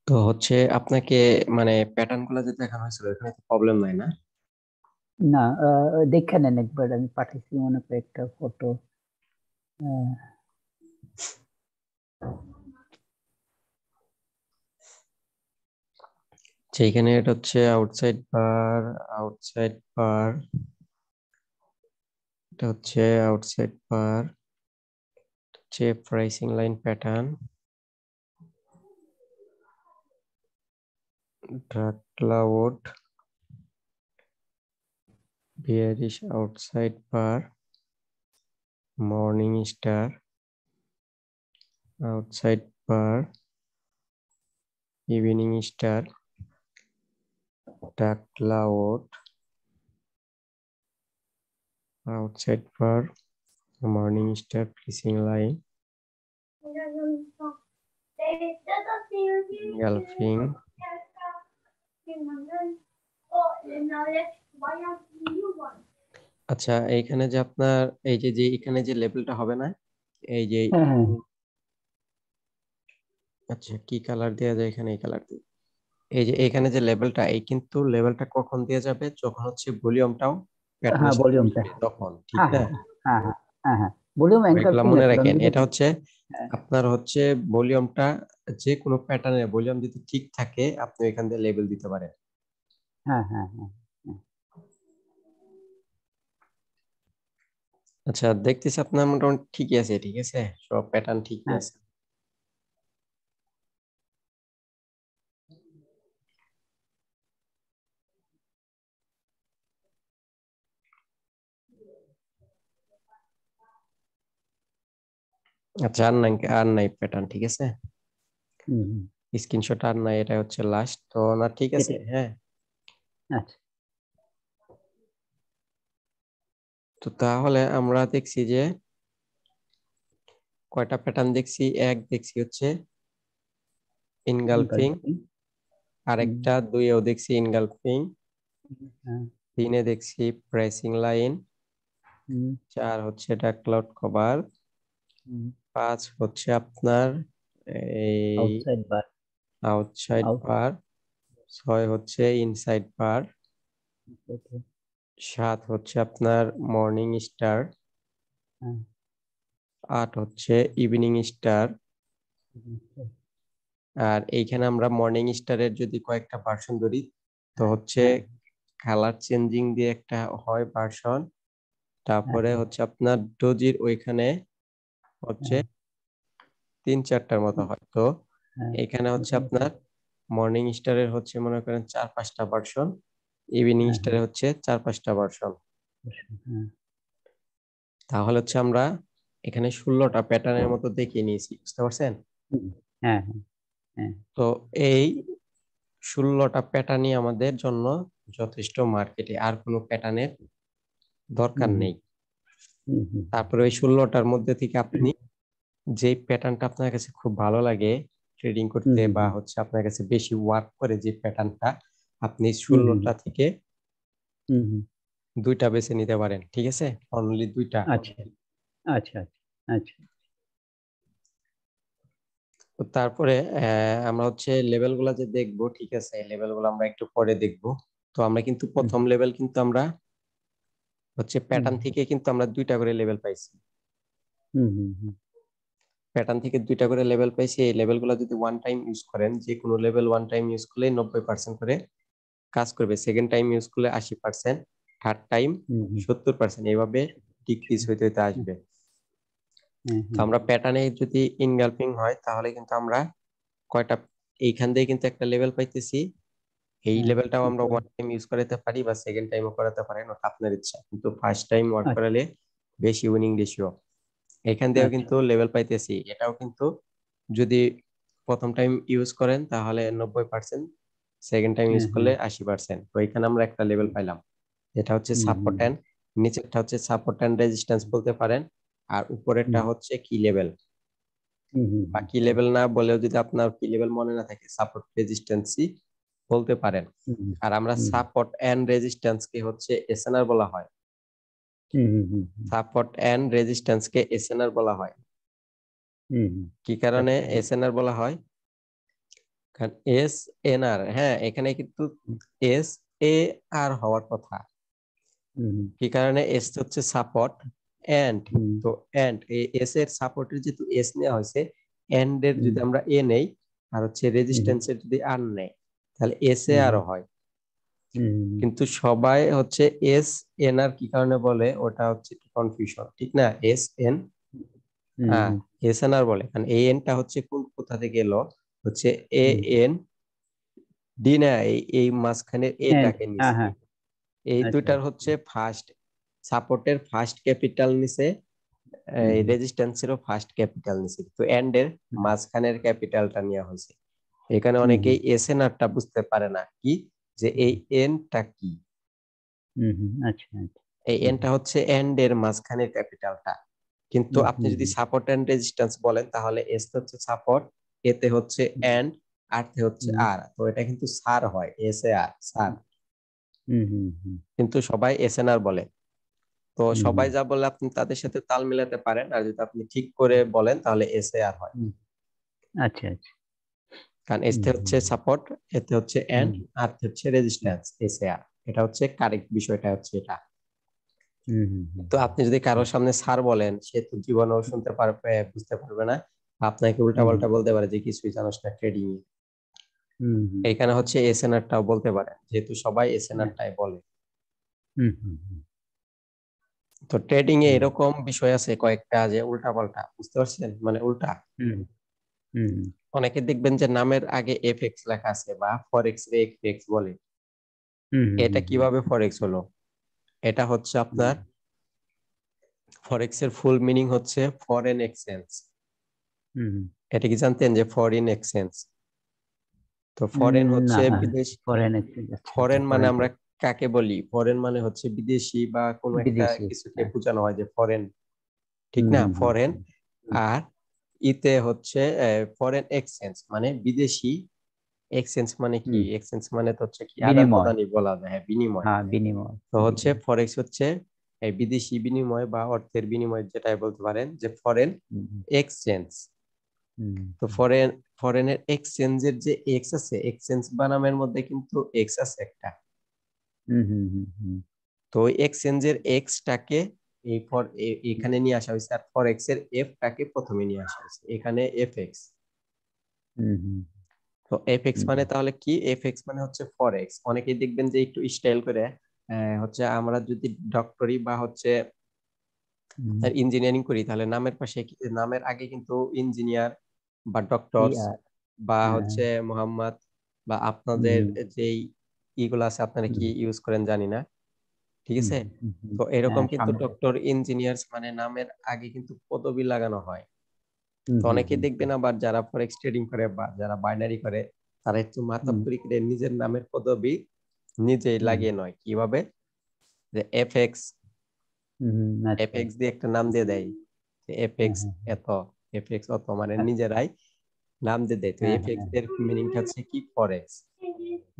তো হচ্ছে আপনাকে মানে প্যাটার্ন গুলো যে দেখানো হয়েছিল এখানে তো প্রবলেম নাই না? না, দেখে নেন একবার, আমি পাঠাইছি মনে করে একটা ফটো। যে এখানে এটা হচ্ছে আউটসাইড বার, আউটসাইড বার, এটা হচ্ছে আউটসাইড বার, হচ্ছে piercing line pattern, dark cloud, bearish outside bar, morning star, outside bar, evening star, dark cloud, outside bar, morning star, piercing line, engulfing. আচ্ছা, এইখানে যে আপনার এই যে যে এখানে যে লেবেলটা হবে না, এই যে হ্যাঁ, হ্যাঁ, আচ্ছা কি কালার দেওয়া যায় এখানে? এই কালার দিই। এই যে এখানে যে লেভেলটা, এই কিন্তু লেভেলটা কখন দেওয়া যাবে? যখন হচ্ছে ভলিউমটাও হ্যাঁ, প্যাটার্নের সাথে ভলিউমটা। মিলবে তখন, ঠিক হ্যাঁ, না? হ্যাঁ, হ্যাঁ, হ্যাঁ, হ্যাঁ, হ্যাঁ, ভলিউম এগুলা এনকালফিং মনে আসলে আমি রাখেন, যদি এটা হচ্ছে হ্যাঁ, আপনার হচ্ছে ভলিউমটা, যে কোনো প্যাটার্নের ভলিউম যদি ঠিক থাকে আপনি এখান থেকে লেবেল দিতে পারেন। হ্যাঁ, হ্যাঁ, হ্যাঁ, হ্যাঁ, আচ্ছা, দেখতেছি আপনার মোটামুটি ঠিকই আছে, ঠিক আছে, সব প্যাটার্ন ঠিকই হ্যাঁ, আছে। আচ্ছা, আর নাই প্যাটার্ন, ঠিক আছে, হুম, হুম, স্ক্রিনশট আর নাই, এটা হচ্ছে লাস্ট তো না, ঠিক আছে, এটাই। হ্যাঁ। আচ্ছা, তো তাহলে আমরা দেখছি যে কয়টা প্যাটার্ন দেখছি? এক দেখছি হচ্ছে ইনগালফিং, এনকালফিং। হুম, আরেকটা দুইয়েও দেখছি ইনগালফিং, হ্যাঁ, তিনে দেখছি প্রেসিং লাইন, হুম, চার হচ্ছে এটা ক্লাউড কভার, হুম, পাঁচ হচ্ছে আপনার এই আউটসাইড বার। আউটসাইড আউট বার, ছয় হচ্ছে ইনসাইড বার, সাত হচ্ছে আপনার মর্নিং স্টার, হ্যাঁ, আট হচ্ছে ইভিনিং স্টার। আর এইখানে আমরা মর্নিং স্টারের যদি কয়েকটা ভার্সন ধরি, তো হচ্ছে হ্যাঁ, কালার চেঞ্জিং দিয়ে একটা হয় ভার্সন, হ্যাঁ, তারপরে হচ্ছে আপনার ডোজির ওইখানে হচ্ছে হ্যাঁ, তিন চারটার মতো হুম, হয়। তো হ্যাঁ, এখানে হচ্ছে বুঝতে পারছি। আপনার মর্নিং স্টারের হচ্ছে মনে করেন চার পাঁচটা ভার্সন, ইভিনিং হ্যাঁ, হ্যাঁ, স্টারের হচ্ছে চার পাঁচটা ভার্সন। অবশ্যই, হ্যাঁ, তাহলে হচ্ছে আমরা এখানে 16টা প্যাটার্নের মতো দেখিয়ে নিয়েছি, বুঝতে পারছেন? হুম, হ্যাঁ, হ্যাঁ, হ্যাঁ, তো এই 16টা প্যাটার্নই আমাদের জন্য যথেষ্ট, মার্কেটে আর কোনো প্যাটার্নের দরকার হুম, হুম, নেই। হুম, হুম, তারপরে ওই 16টার মধ্যে থেকে আপনি যে প্যাটার্নটা আপনার কাছে খুব ভালো লাগে ট্রেডিং হুম, করতে, হুম, বা হচ্ছে আপনার কাছে বেশি ওয়ার্ক করে যে প্যাটার্নটা, আপনি হুম, হুম, 16টা থেকে হুম, হুম, দুইটা বেছে নিতে পারেন, ঠিক আছে, অনলি দুইটা। আচ্ছা, আচ্ছা, আচ্ছা, তো তারপরে আমরা হচ্ছে লেভেল গুলা যে দেখবো, ঠিক আছে, লেভেল গুলো আমরা একটু পরে দেখবো। তো আমরা কিন্তু হুম, প্রথম লেভেল কিন্তু আমরা হচ্ছে হুম, প্যাটার্ন থেকে কিন্তু আমরা দুইটা করে লেভেল পাইছি, হুম, হুম, হুম, প্যাটার্ন থেকে দুইটা করে লেভেল পাইছি। এই লেভেল গুলো যদি ওয়ান টাইম ইউজ করেন, যে কোনো লেভেল ওয়ান টাইম ইউজ করলে 90% করে কাজ করবে, সেকেন্ড টাইম ইউজ করলে 80%, থার্ড টাইম হুম, হুম, 70%, এইভাবে ডিক্রিজ হুম, হইতে হইতে হুম, আসবে। হ্যাঁ, তো হ্যাঁ, আমরা প্যাটার্নে যদি ইনগালফিং হয় তাহলে কিন্তু আমরা কয়টা, এইখান দিয়ে কিন্তু একটা লেভেল পাইতেছি, এই হ্যাঁ, লেভেলটাও আমরা উপরে। ওয়ান টাইম ইউজ করাতে পারি বা সেকেন্ড টাইমও করাতে পারেন, ওটা আপনার ইচ্ছা, কিন্তু ফার্স্ট টাইম ওয়ার্ক আচ্ছা, করালে বেশি উইনিং রেশিও। এখান দিয়েও আচ্ছা, কিন্তু লেভেল পাইতেছি, এটাও কিন্তু যদি প্রথম টাইম ইউজ করেন তাহলে 90%, সেকেন্ড টাইম ইউজ হ্যাঁ, হ্যাঁ, করলে 80%। তো এখানে আমরা একটা লেভেল পাইলাম, এটা হচ্ছে হুম, হুম, সাপোর্ট অ্যান্ড, নিচেরটা হচ্ছে সাপোর্ট অ্যান্ড রেজিস্ট্যান্স বলতে পারেন, আর উপরেরটা হুম, হচ্ছে কি লেভেল। হুম, হুম, বা কি লেভেল না বলেও যদি আপনার কি লেভেল মনে না থাকে, সাপোর্ট রেজিস্ট্যান্সই বলতে পারেন। হুম, আর আমরা হুম, সাপোর্ট এন্ড রেজিস্ট্যান্স কে হচ্ছে এসএনআর বলা হয়, হুম, হুম, হুম, হুম, সাপোর্ট এন্ড রেজিস্ট্যান্স কে এসএনআর বলা হয়। হুম, হুম, কি কারণে আচ্ছা, এসএনআর বলা হয়? কারণ এস এন আর, হ্যাঁ এখানে কিন্তু এস এ আর হওয়ার কথা। হুম কি কারণে? এস হচ্ছে সাপোর্ট এন্ড, হুম তো এন্ড এস এর সাপোর্টের যেহেতু এস নেওয়া হয়েছে, এন্ড এর হুম যদি আমরা এ নেই আর হচ্ছে হুম রেজিস্ট্যান্স এর যদি আর নেই তাহলে এস এ হুম আর হয়। হুম কিন্তু সবাই হচ্ছে এস এন আর কি কারণে বলে, ওটা হচ্ছে একটু কনফিউশন, ঠিক না? এস এন হুম এস এন আর বলে কারণ এই এনটা হচ্ছে কোথা থেকে এলো, হচ্ছে এ হুম এন ডি না, এই মাঝখানের এন্ড এটাকে হ্যাঁ নিছে। হ্যাঁ এই আচ্ছা দুইটার আচ্ছা হচ্ছে ফার্স্ট সাপোর্টের ফার্স্ট ক্যাপিটাল নিছে, হুম রেজিস্ট্যান্সেরও ফার্স্ট ক্যাপিটাল নিছে, তো এন্ড এর হুম মাঝখানের ক্যাপিটালটা নেওয়া হয়েছে। এখানে হুম অনেকেই এস এন আরটা বুঝতে পারে না কি, যে এই এনটা কি। আচ্ছা আচ্ছা এই হুম এনটা হচ্ছে এন্ড এর মাঝখানের ক্যাপিটালটা। কিন্তু হুম আপনি হুম যদি সাপোর্ট এন্ড রেজিস্ট্যান্স বলেন তাহলে এস হচ্ছে সাপোর্ট, এতে হচ্ছে এন্ড, আর তে হচ্ছে হুম আর, তো এটা কিন্তু সার হয়, এস এ আর সার। হুম হুম হুম কিন্তু সবাই এস এন আর বলে। তো হুম সবাই যা বলে আপনি তাদের সাথে তাল মিলাতে পারেন, আর যদি আপনি ঠিক করে বলেন তাহলে এস এ আর হয়। হুম আচ্ছা আচ্ছা কারণ এস হুম তে হুম হচ্ছে সাপোর্ট, এতে হচ্ছে হুম এন্ড, আর তে হচ্ছে রেজিস্ট্যান্স, এস এ আর। এটা হচ্ছে কারেক্ট বিষয়টা হচ্ছে এটা। হুম হুম হুম তো আপনি যদি কারোর সামনে স্যার বলেন, সে তো জীবনেও শুনতে পারবে, বুঝতে পারবে না, আপনাকে উল্টা হুম পাল্টা বলতে পারে যে কিছুই জানোস না ট্রেডিং এ। হুম হুম এইখানে হচ্ছে এসএনআর টাও বলতে পারে, যেহেতু সবাই এসএনআর আচ্ছা টাই বলে। হুম হুম হুম তো ট্রেডিং এ হুম এরকম বিষয় আছে কয়েকটা যে উল্টা পাল্টা, বুঝতে পারছেন, মানে উল্টা। হুম হুম অনেকে দেখবেন যে নামের আগে এফএক্স লেখা আছে বা ফরেক্স রে এফএক্স বলে। হুম এটা হুম কিভাবে ফরেক্স হলো? এটা হচ্ছে আপনার ফরেক্স এর ফুল মিনিং হচ্ছে ফরেন এক্সচেঞ্জ। হুম এটা কি জানতেন যে ফরেন এক্সচেঞ্জ? তো ফরেন না হচ্ছে বিদেশ। ফরেন এক্সচেঞ্জ আচ্ছা আচ্ছা ফরেন মানে ফরেন আমরা কাকে বলি? ফরেন মানে হচ্ছে বিদেশি বা কোনো একটা বিদেশি কিছুকে হ্যাঁ বোঝানো হয় যে ফরেন, ঠিক হুম না? হুম হুম ফরেন। হুম আর ইতে হচ্ছে ফরেন এক্সচেঞ্জ মানে বিদেশি। এক্সচেঞ্জ মানে কি? হুম, এক্সচেঞ্জ মানে তো হচ্ছে কি আদান বিনিময় প্রদানই বলা যায়, হ্যাঁ বিনিময়। হ্যাঁ বিনিময় তো হচ্ছে বিনিময় ফরেক্স হচ্ছে এই বিদেশি বিনিময় বা অর্থের বিনিময়, যেটাই বলতে পারেন যে ফরেন হুম এক্সচেঞ্জ। হুম তো ফরেনের এক্সচেঞ্জের যে এক্স আছে, এক্সচেঞ্জ বানামের মধ্যে কিন্তু এক্স আছে একটা। হুম হুম হুম হুম তো ওই এক্সচেঞ্জের এক্সটাকে এই এখানে নিয়ে আসা হয়েছে, আর ফরেক্স এর এফটাকে প্রথমে নিয়ে আসা হয়েছে এখানে এফএক্স। হুম হুম তো এফএক্স হুম মানে তাহলে কি? এফএক্স মানে হচ্ছে ফরেক্স। অনেকেই দেখবেন যে একটু স্টাইল করে হচ্ছে আমরা যদি ডক্টরি বা হচ্ছে হুম ইঞ্জিনিয়ারিং করি তাহলে নামের পাশে নামের আগে কিন্তু ইঞ্জিনিয়ার বা ই ডক্টরস আর বা হ্যাঁ হচ্ছে মোহাম্মদ বা আপনাদের হুম যেই ইগুলো আছে আপনারা কি হুম ইউজ করেন জানি না, ঠিক হুম আছে? হুম হুম তো এরকম হ্যাঁ কিন্তু সামনে ডক্টর ইঞ্জিনিয়ার্স মানে নামের আগে কিন্তু পদবি লাগানো হয়। হুম তো হুম অনেকেই হুম দেখবেন আবার যারা ফরেক্স ট্রেডিং করে বা যারা বাইনারি করে, তারা একটু হুম মাথাপুরি করে নিজের নামের পদবি নিজেই হুম লাগিয়ে নয়। কিভাবে? যে এফএক্স, হুম, আচ্ছা এফএক্স দিয়ে একটা নাম দিয়ে দেয় যে হ্যাঁ এফএক্স হ্যাঁ এত, এফএক্স অত, মানে হ্যাঁ নিজেরাই নাম দিয়ে দেয়। তো হ্যাঁ এফএক্স হ্যাঁ এর মিনিংটা হচ্ছে কি? ফরেক্স।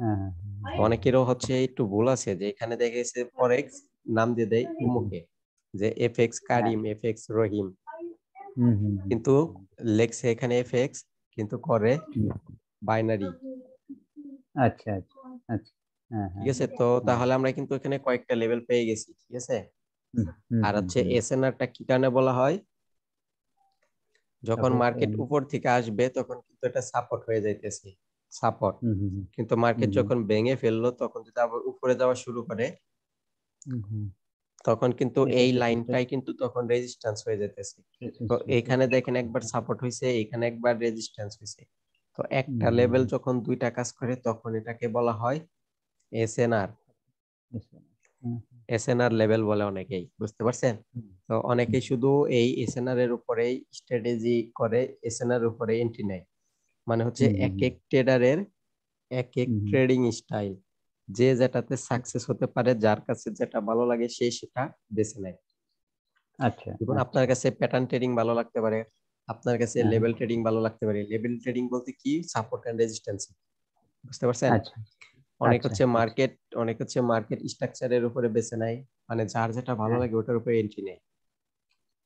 হ্যাঁ হ্যাঁ তো অনেকেরও হচ্ছে একটু ভুল আছে যে এখানে দেখে গেছে ফরেক্স, নাম দিয়ে দেয় হুম, উমুকে, যে এফএক্স হ্যাঁ কারিম, এফএক্স রহিম, হুম হুম হুম কিন্তু লেখছে এখানে এফএক্স কিন্তু করে হুম, বাইনারি। আচ্ছা আচ্ছা আচ্ছা হ্যাঁ ঠিক হ্যাঁ আছে, তো তাহলে আমরা কিন্তু এখানে কয়েকটা লেভেল পেয়ে গেছি, ঠিক আছে? হুম হুম আর হুম হচ্ছে হুম এসএনআরটা কি কারণে বলা হয়? যখন তারপর মার্কেট উপর থেকে আসবে তখন কিন্তু এটা সাপোর্ট হয়ে যাইতেছে, সাপোর্ট। হুম হুম কিন্তু মার্কেট হুম হুম যখন ভেঙে ফেললো তখন যদি আবার উপরে যাওয়া শুরু করে, হুম হুম তখন কিন্তু এটা এই রেজিস্ট্যান্স লাইনটাই কিন্তু তখন রেজিস্ট্যান্স হয়ে যেতেছে। তো এইখানে রেজিস্ট্যান্স দেখেন একবার সাপোর্ট হয়েছে, এখানে একবার রেজিস্ট্যান্স হয়েছে। তো হুম একটা হুম লেভেল যখন দুইটা কাজ করে তখন এটাকে বলা হয় এসএনআর। হুম এসএনআর লেভেল বলে অনেকেই, বুঝতে পারছেন? হুম তো অনেকেই শুধু এই এসএনআর এর উপরেই স্ট্র্যাটেজি করে, এসএনআর এর উপরে এন্ট্রি নেয়। মানে হচ্ছে হুম এক হুম এক ট্রেডারের এক এক হুম হুম ট্রেডিং স্টাইল, যে যেটাতে সাকসেস হতে পারে, যার কাছে যেটা ভালো লাগে সে সেটা বেছে নেয়। আচ্ছা দেখুন আপনার আচ্ছা কাছে প্যাটার্ন ট্রেডিং ভালো লাগতে পারে, আপনার কাছে হ্যাঁ লেভেল ট্রেডিং ভালো লাগতে পারে। লেভেল ট্রেডিং বলতে কি? সাপোর্ট এন্ড রেজিস্ট্যান্স, বুঝতে পারছেন? আচ্ছা অনেক আচ্ছা হচ্ছে আচ্ছা মার্কেট, অনেক হচ্ছে মার্কেট স্ট্রাকচারের উপরে বেছে নেয়, মানে যার যেটা ভালো হ্যাঁ লাগে ওটার উপরে এন্ট্রি নেয়।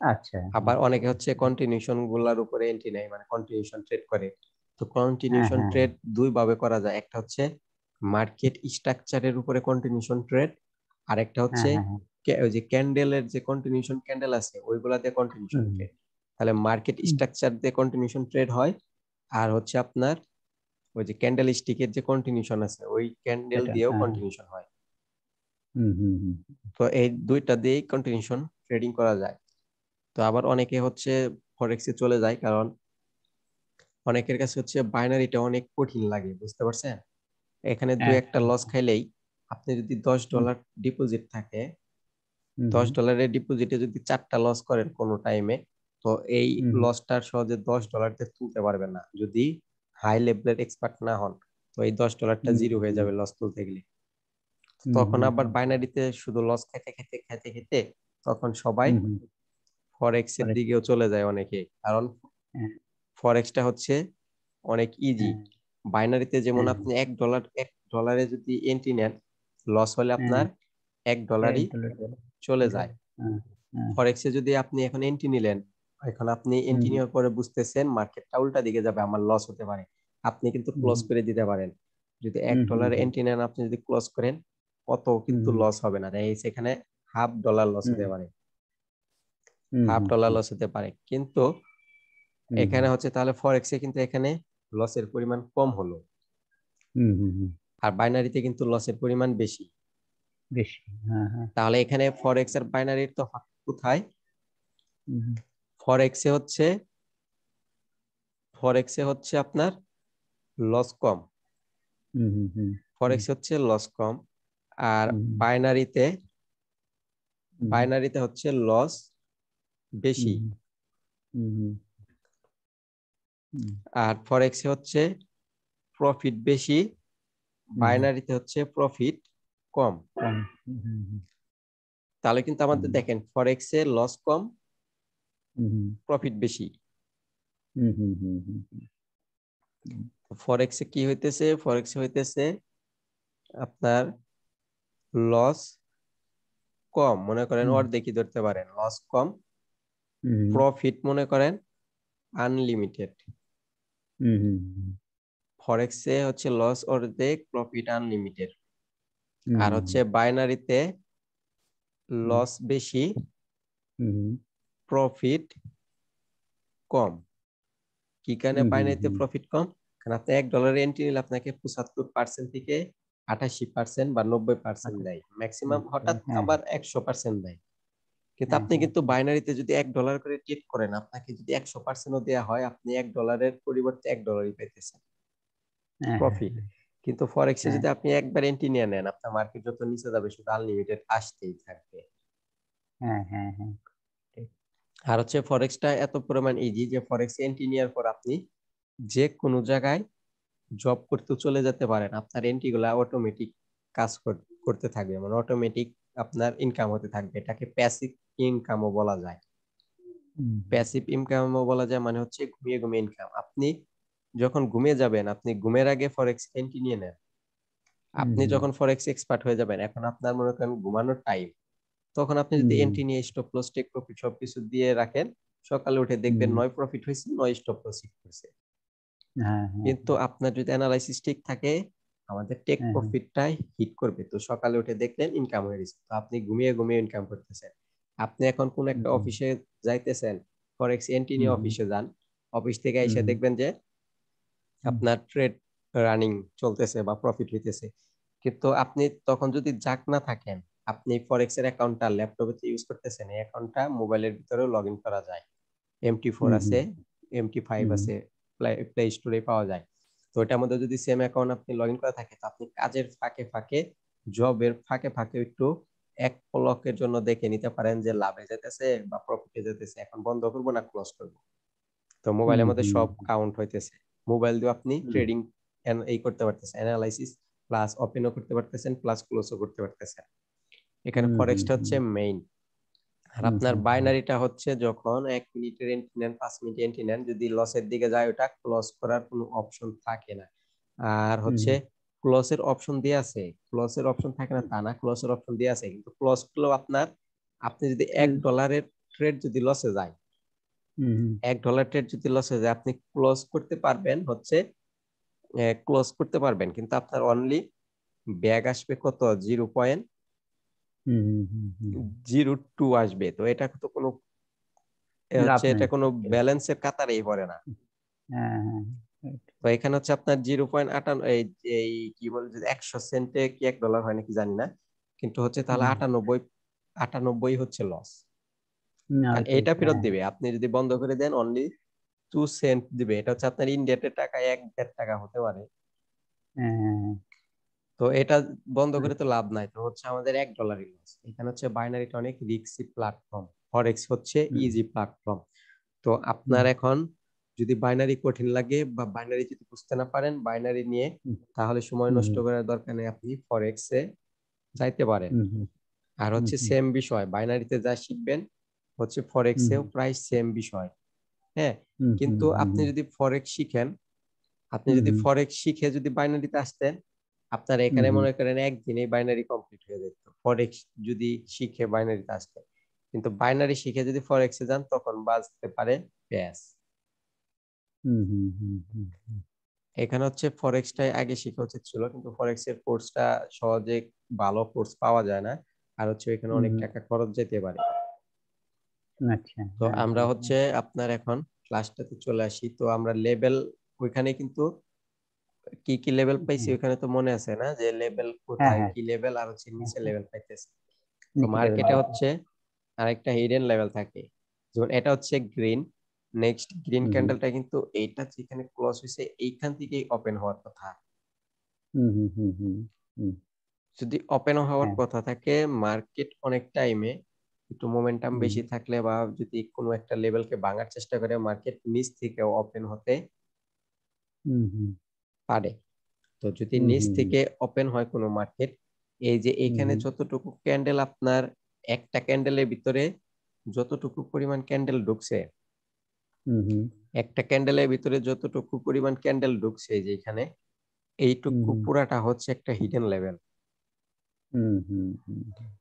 আচ্ছা আবার অনেকে হচ্ছে কন্টিনিউশন গুলার উপরে এন্ট্রি নেয়, মানে কন্টিনিউশন ট্রেড করে। তো হ্যাঁ কন্টিনিউশন হ্যাঁ ট্রেড দুই ভাবে করা যায়, একটা হচ্ছে মার্কেট স্ট্রাকচারের উপরে কন্টিনিউশন ট্রেড, আর একটা হ্যাঁ হচ্ছে হ্যাঁ হ্যাঁ। ওই যে ক্যান্ডেলের যে কন্টিনিউশন ক্যান্ডেল আছে ওইগুলাতে কন্টিনিউশন হুম, ট্রেড। তাহলে মার্কেট হুম, স্ট্রাকচার দিয়ে কন্টিনিউশন ট্রেড হয়, আর হচ্ছে আপনার ওই যে ক্যান্ডেল স্টিকের যে কন্টিনিউশন আছে ওই ক্যান্ডেল এটা দিয়েও হ্যাঁ হ্যাঁ। কন্টিনিউশন হয়। হুম হুম হুম তো এই দুইটা দিয়েই কন্টিনিউশন ট্রেডিং করা যায়। তো আবার অনেকে হচ্ছে ফরেক্সে চলে যায়, কারণ অনেকের কাছে হচ্ছে বাইনারিটা অনেক কঠিন লাগে, বুঝতে পারছেন? এখানে দুই হ্যাঁ একটা লস খাইলেই, আপনি যদি দশ হুম ডলার ডিপোজিট থাকে, হুম $10 ডিপোজিটে যদি 4টা লস করেন কোনো টাইমে, তো এই হুম লসটার সহজে $10 তুলতে পারবেন না যদি হাই লেভেলের এক্সপার্ট না হন। তো এই $10 হুম জিরো হয়ে হুম যাবে লস তুলতে গেলে। হুম তখন হুম আবার হুম বাইনারিতে শুধু লস খেতে খেতে খেতে খেতে তখন সবাই হুম হুম, ফরেক্স এর correct, দিকেও চলে যায় অনেকে, কারণ হ্যাঁ ফরেক্সটা হচ্ছে অনেক ইজি। হ্যাঁ বাইনারিতে যেমন হ্যাঁ আপনি এক ডলারে যদি এন্ট্রি নেন, লস হলে হ্যাঁ, আপনার $1 $1 চলে চলে যায়। যাবে। হ্যাঁ হ্যাঁ। ফরেক্সে যদি আপনি এখন এন্ট্রি নিলেন, এখন আপনি হুম এন্ট্রি নেওয়ার পরে বুঝতেছেন মার্কেটটা উল্টা দিকে যাবে, আমার লস হতে পারে, আপনি কিন্তু হুম ক্লোজ করে দিতে পারেন। যদি এক হুম হুম ডলার হুম এন্ট্রি নেন, আপনি যদি ক্লোজ করেন, কত কিন্তু হুম লস হবে না, তাই সেখানে $0.5 লস হুম হতে পারে, হুম হাফ হুম ডলার হুম লস হতে পারে। কিন্তু হুম এখানে হচ্ছে তাহলে ফরেক্সে কিন্তু এখানে লসের পরিমাণ কম হলো, হুম হুম হুম, আর বাইনারিতে কিন্তু লসের পরিমাণ বেশি। বেশি। হ্যাঁ হ্যাঁ। তাহলে এখানে ফরেক্স আর বাইনারির তো কোথায়? হুম ফরেক্সে হচ্ছে ফরেক্সে হচ্ছে আপনার লস কম, হুম হুম হুম হুম ফরেক্সে হচ্ছে লস কম, আর হুম বাইনারিতে হুম বাইনারিতে হচ্ছে লস বেশি, হুম হুম হুম হুম, আর ফরেক্সে হচ্ছে প্রফিট বেশি, হুম, বাইনারিতে হচ্ছে প্রফিট কম। কম। হুম হুম তাহলে কিন্তু আমাদের দেখেন ফরেক্সে লস কম, হুম প্রফিট বেশি। হুম হুম হুম হুম হুম ফরেক্সে কি হইতেছে? ফরেক্সে হইতেছে আপনার লস কম, মনে করেন হুম অর্ধেকই ধরতে পারেন, লস কম, হুম প্রফিট মনে করেন আনলিমিটেড। হুম হুম ফরেক্সে হচ্ছে লস অর্ধেক, প্রফিট আনলিমিটেড। আর হুম হচ্ছে বাইনারিতে হুম লস বেশি, হুম প্রফিট কম। কি কারণে হুম হুম বাইনারিতে হুম, প্রফিট কম? কারণ আপনি $1 এন্ট্রি নিলে আপনাকে 75% থেকে 88% বা 90% আচ্ছা, দেয়, ম্যাক্সিমাম হ্যাঁ হঠাৎ হ্যাঁ আবার 100% দেয়। কিন্তু হ্যাঁ আপনি হ্যাঁ কিন্তু বাইনারিতে যদি $1 করে ট্রেড করেন, আপনাকে যদি 100%ও দেওয়া হয়, আপনি $1 পরিবর্তে $1 পাইতেছেন হ্যাঁ হ্যাঁ প্রফিট। কিন্তু ফরেক্সে হ্যাঁ যদি আপনি একবার এন্ট্রি নিয়ে নেন, আপনার মার্কেট যত নিচে যাবে শুধু আনলিমিটেড আসতেই থাকবে। হ্যাঁ হ্যাঁ হ্যাঁ, ঠিক। আর হচ্ছে ফরেক্সটা এত পরিমাণ ইজি যে ফরেক্স এন্ট্রি নেওয়ার পর আপনি যে কোনো জায়গায় জব করতে চলে যেতে পারেন, আপনার এন্ট্রি গুলা অটোমেটিক কাজ করতে থাকবে, মানে অটোমেটিক আপনার ইনকাম হতে থাকবে। এটাকে প্যাসিভ ইনকামও বলা যায়। হুম প্যাসিভ ইনকামও বলা যায়, মানে হচ্ছে ঘুমিয়ে ঘুমিয়ে ইনকাম। আপনি যখন ঘুমিয়ে যাবেন, আপনি ঘুমের আগে ফরেক্স এন্ট্রি নিয়ে নেন, হুম আপনি হুম যখন ফরেক্স এক্সপার্ট হয়ে যাবেন, এখন আপনার মনে করেন ঘুমানোর টাইম, তখন আপনি যদি হুম এন্ট্রি নিয়ে স্টপ লস টেক প্রফিট সবকিছু দিয়ে রাখেন, সকালে উঠে দেখবেন হুম, 9 প্রফিট হয়েছে, 9 স্টপ লস হিট করছে। হ্যাঁ হ্যাঁ কিন্তু আপনার যদি অ্যানালাইসিস ঠিক থাকে, আমাদের টেক হ্যাঁ হ্যাঁ, প্রফিটটাই হিট করবে। তো সকালে উঠে দেখলেন ইনকাম হয়ে গেছে, তো আপনি ঘুমিয়ে ঘুমিয়ে ইনকাম করতেছেন। আপনি এখন কোন হুম একটা হুম অফিসে যাইতেছেন, ফরেক্স এন্ট্রি নিয়ে হুম অফিসে যান, অফিস থেকে এসে হুম দেখবেন যে হুম আপনার ট্রেড রানিং চলতেছে বা প্রফিট হইতেছে। কিন্তু আপনি তখন যদি জাগ না থাকেন, আপনি ফরেক্স এর অ্যাকাউন্টটা ল্যাপটপে ইউজ করতেছেন, এই অ্যাকাউন্টটা মোবাইলের ভিতরেও লগ ইন করা যায়। MT4 হুম আছে, হুম MT5 হুম আছে, প্লে স্টোরে পাওয়া যায়। তো এটার মধ্যে যদি সেম অ্যাকাউন্ট আপনি লগ ইন করা থাকে, তো আপনি কাজের ফাঁকে ফাঁকে, জবের ফাঁকে ফাঁকে একটু এক পলকের জন্য দেখে নিতে পারেন যে লাভে যেতেছে বা প্রফিটে যেতেছে, এখন বন্ধ করবো না ক্লোজ করবো। তো হুম মোবাইলের মধ্যে হুম সব কাউন্ট হইতেছে। মোবাইল দিয়ে আপনি হুম ট্রেডিং এই করতে পারতেছেন, অ্যানালাইসিস প্লাস ওপেনও করতে পারতেছেন, প্লাস ক্লোজও করতে পারতেছেন। এখানে হুম হুম ফরেক্সটা হুম হচ্ছে মেইন। আর হুম আপনার হুম বাইনারিটা হচ্ছে যখন 1 মিনিটের এন্ট্রি নেন, 5 মিনিটের এন্ট্রি নেন, যদি লসের দিকে যায় ওটা ক্লোজ করার কোনো অপশন থাকে না। আর হুম হচ্ছে ক্লোজের অপশন দিয়ে আছে, ক্লোজের অপশন থাকে না তা না, ক্লোজের অপশন দিয়ে আছে, কিন্তু ক্লোজ করলেও আপনার, আপনি যদি হুম $1 ট্রেড যদি লসে যায়, $1 ট্রেড যদি লস হয়ে যায় আপনি ক্লোজ করতে পারবেন হচ্ছে ক্লোজ করতে পারবেন, কিন্তু আপনার অনলি ব্যাক আসবে কত 0.02 আসবে। তো এটা তো কোনো লাভ এটা নাই। কোনো ব্যালেন্সের কাতারেই পড়ে না। হ্যাঁ, তো এখানে হচ্ছে আপনার 0.58 এই এই কি বলে যে 100 সেন্টে কি $1 হয় নাকি জানি না, কিন্তু হচ্ছে তাহলে 98 হচ্ছে লস। কারণ এইটা ফেরত দিবে আপনি যদি বন্ধ করে দেন, অনলি 2 সেন্ট দিবে। এটা হচ্ছে আপনার ইন্ডিয়াতে টাকা 1-1.5 টাকা হতে পারে। তো এটা বন্ধ করে তো লাভ নাই, তো হচ্ছে আমাদের $1 লস। এখানে হচ্ছে বাইনারিটা অনেক রিস্কি প্ল্যাটফর্ম, ফরেক্স হচ্ছে ইজি প্ল্যাটফর্ম। তো আপনার এখন যদি বাইনারি কঠিন লাগে বা বাইনারি যদি বুঝতে না পারেন বাইনারি নিয়ে, তাহলে সময় নষ্ট করার দরকার নেই, আপনি ফরেক্সে যাইতে পারেন। আর হচ্ছে সেম বিষয়, বাইনারিতে যা শিখবেন হচ্ছে ফরেক্সেও প্রায় সেম বিষয়। হ্যাঁ, কিন্তু আপনি যদি ফরেক্স শিখেন, আপনি যদি ফরেক্স শিখে যদি বাইনারিতে আসতেন, আপনার এখানে মনে করেন একদিনেই বাইনারি কমপ্লিট হয়ে যেত ফরেক্স যদি শিখে বাইনারিতে আসতেন। কিন্তু বাইনারি শিখে যদি ফরেক্সে যান তখন বাঁচতে পারে ব্যাস। এখানে হচ্ছে ফরেক্সটাই আগে শেখা উচিত ছিল, কিন্তু ফরেক্স এর কোর্সটা সহজে ভালো কোর্স পাওয়া যায় না, আর হচ্ছে এখানে অনেক টাকা খরচ যেতে পারে। আচ্ছা, তো আমরা হচ্ছে আপনার এখন ক্লাসটাতে চলে আসি। তো আমরা লেভেল ওইখানে কিন্তু কি কি লেভেল পাইছি ওখানে তো মনে আছে না, যে লেভেল কোথায় কি লেভেল আর হচ্ছে নিচে লেভেল পাইতেছে। তো মার্কেটে হচ্ছে আরেকটা হিডেন লেভেল থাকে, যেমন এটা হচ্ছে গ্রিন, নেক্সট গ্রিন ক্যান্ডেলটা কিন্তু এইটা যেখানে ক্লোজ হয়েছে এইখান থেকেই ওপেন হওয়ার কথা। যদি ওপেন হওয়ার কথা থাকে, মার্কেট অনেক টাইমে একটু মোমেন্টাম বেশি থাকলে বা যদি কোনো একটা লেভেলকে ভাঙার চেষ্টা করে, মার্কেট নিচ থেকে ওপেন হতে পারে। তো যদি নিচ থেকে ওপেন হয় কোনো মার্কেট, এই যে এখানে যতটুকু ক্যান্ডেল আপনার একটা ক্যান্ডেলের ভিতরে যতটুকু পরিমাণ ক্যান্ডেল ঢুকছে, একটা ক্যান্ডেলের ভিতরে যতটুকু পরিমাণ ক্যান্ডেল ঢুকছে যে এখানে, এইটুকু পুরাটা হচ্ছে একটা হিডেন লেভেল।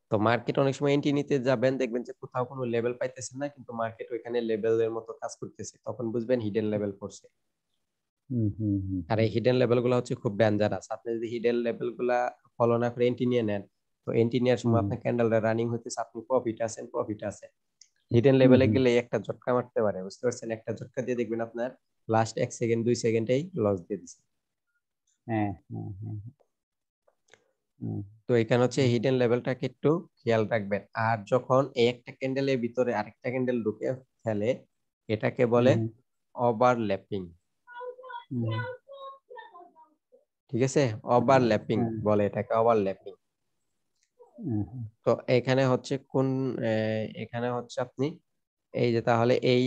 তো মার্কেট অনেক সময় এন্ট্রি নিতে যাবেন, দেখবেন যে কোথাও কোনো লেভেল পাইতেছেন না, কিন্তু মার্কেট ওইখানে লেভেলের মতো কাজ করতেছে, তখন বুঝবেন হিডেন লেভেল পড়ছে। আর এই হিডেন লেভেল গুলো হচ্ছে খুব ডেঞ্জারাস। আপনি যদি হিডেন লেভেল গুলা ফলো না করে এন্ট্রি নিয়ে নেন, তো এন্ট্রি নেওয়ার সময় আপনার ক্যান্ডেলটা রানিং হইতেছে, আপনি প্রফিট আছেন, হিডেন লেভেলে গেলে একটা ঝটকা মারতে পারে, বুঝতে পারছেন? একটা ঝটকা দিয়ে দেখবেন আপনার লাস্ট 1 সেকেন্ড 2 সেকেন্ডেই লস দিয়ে দিচ্ছে। তো এখানে হচ্ছে হিডেন লেভেলটাকে একটু খেয়াল রাখবেন। আর যখন এই একটা ক্যান্ডেলের ভিতরে আরেকটা ক্যান্ডেল ঢুকে ফেলে, এটাকে বলে ওভারল্যাপিং। ঠিক আছে, ওভারল্যাপিং বলে এটাকে, ওভারল্যাপিং। তো এখানে হচ্ছে এখানে হচ্ছে আপনি এই যে তাহলে এই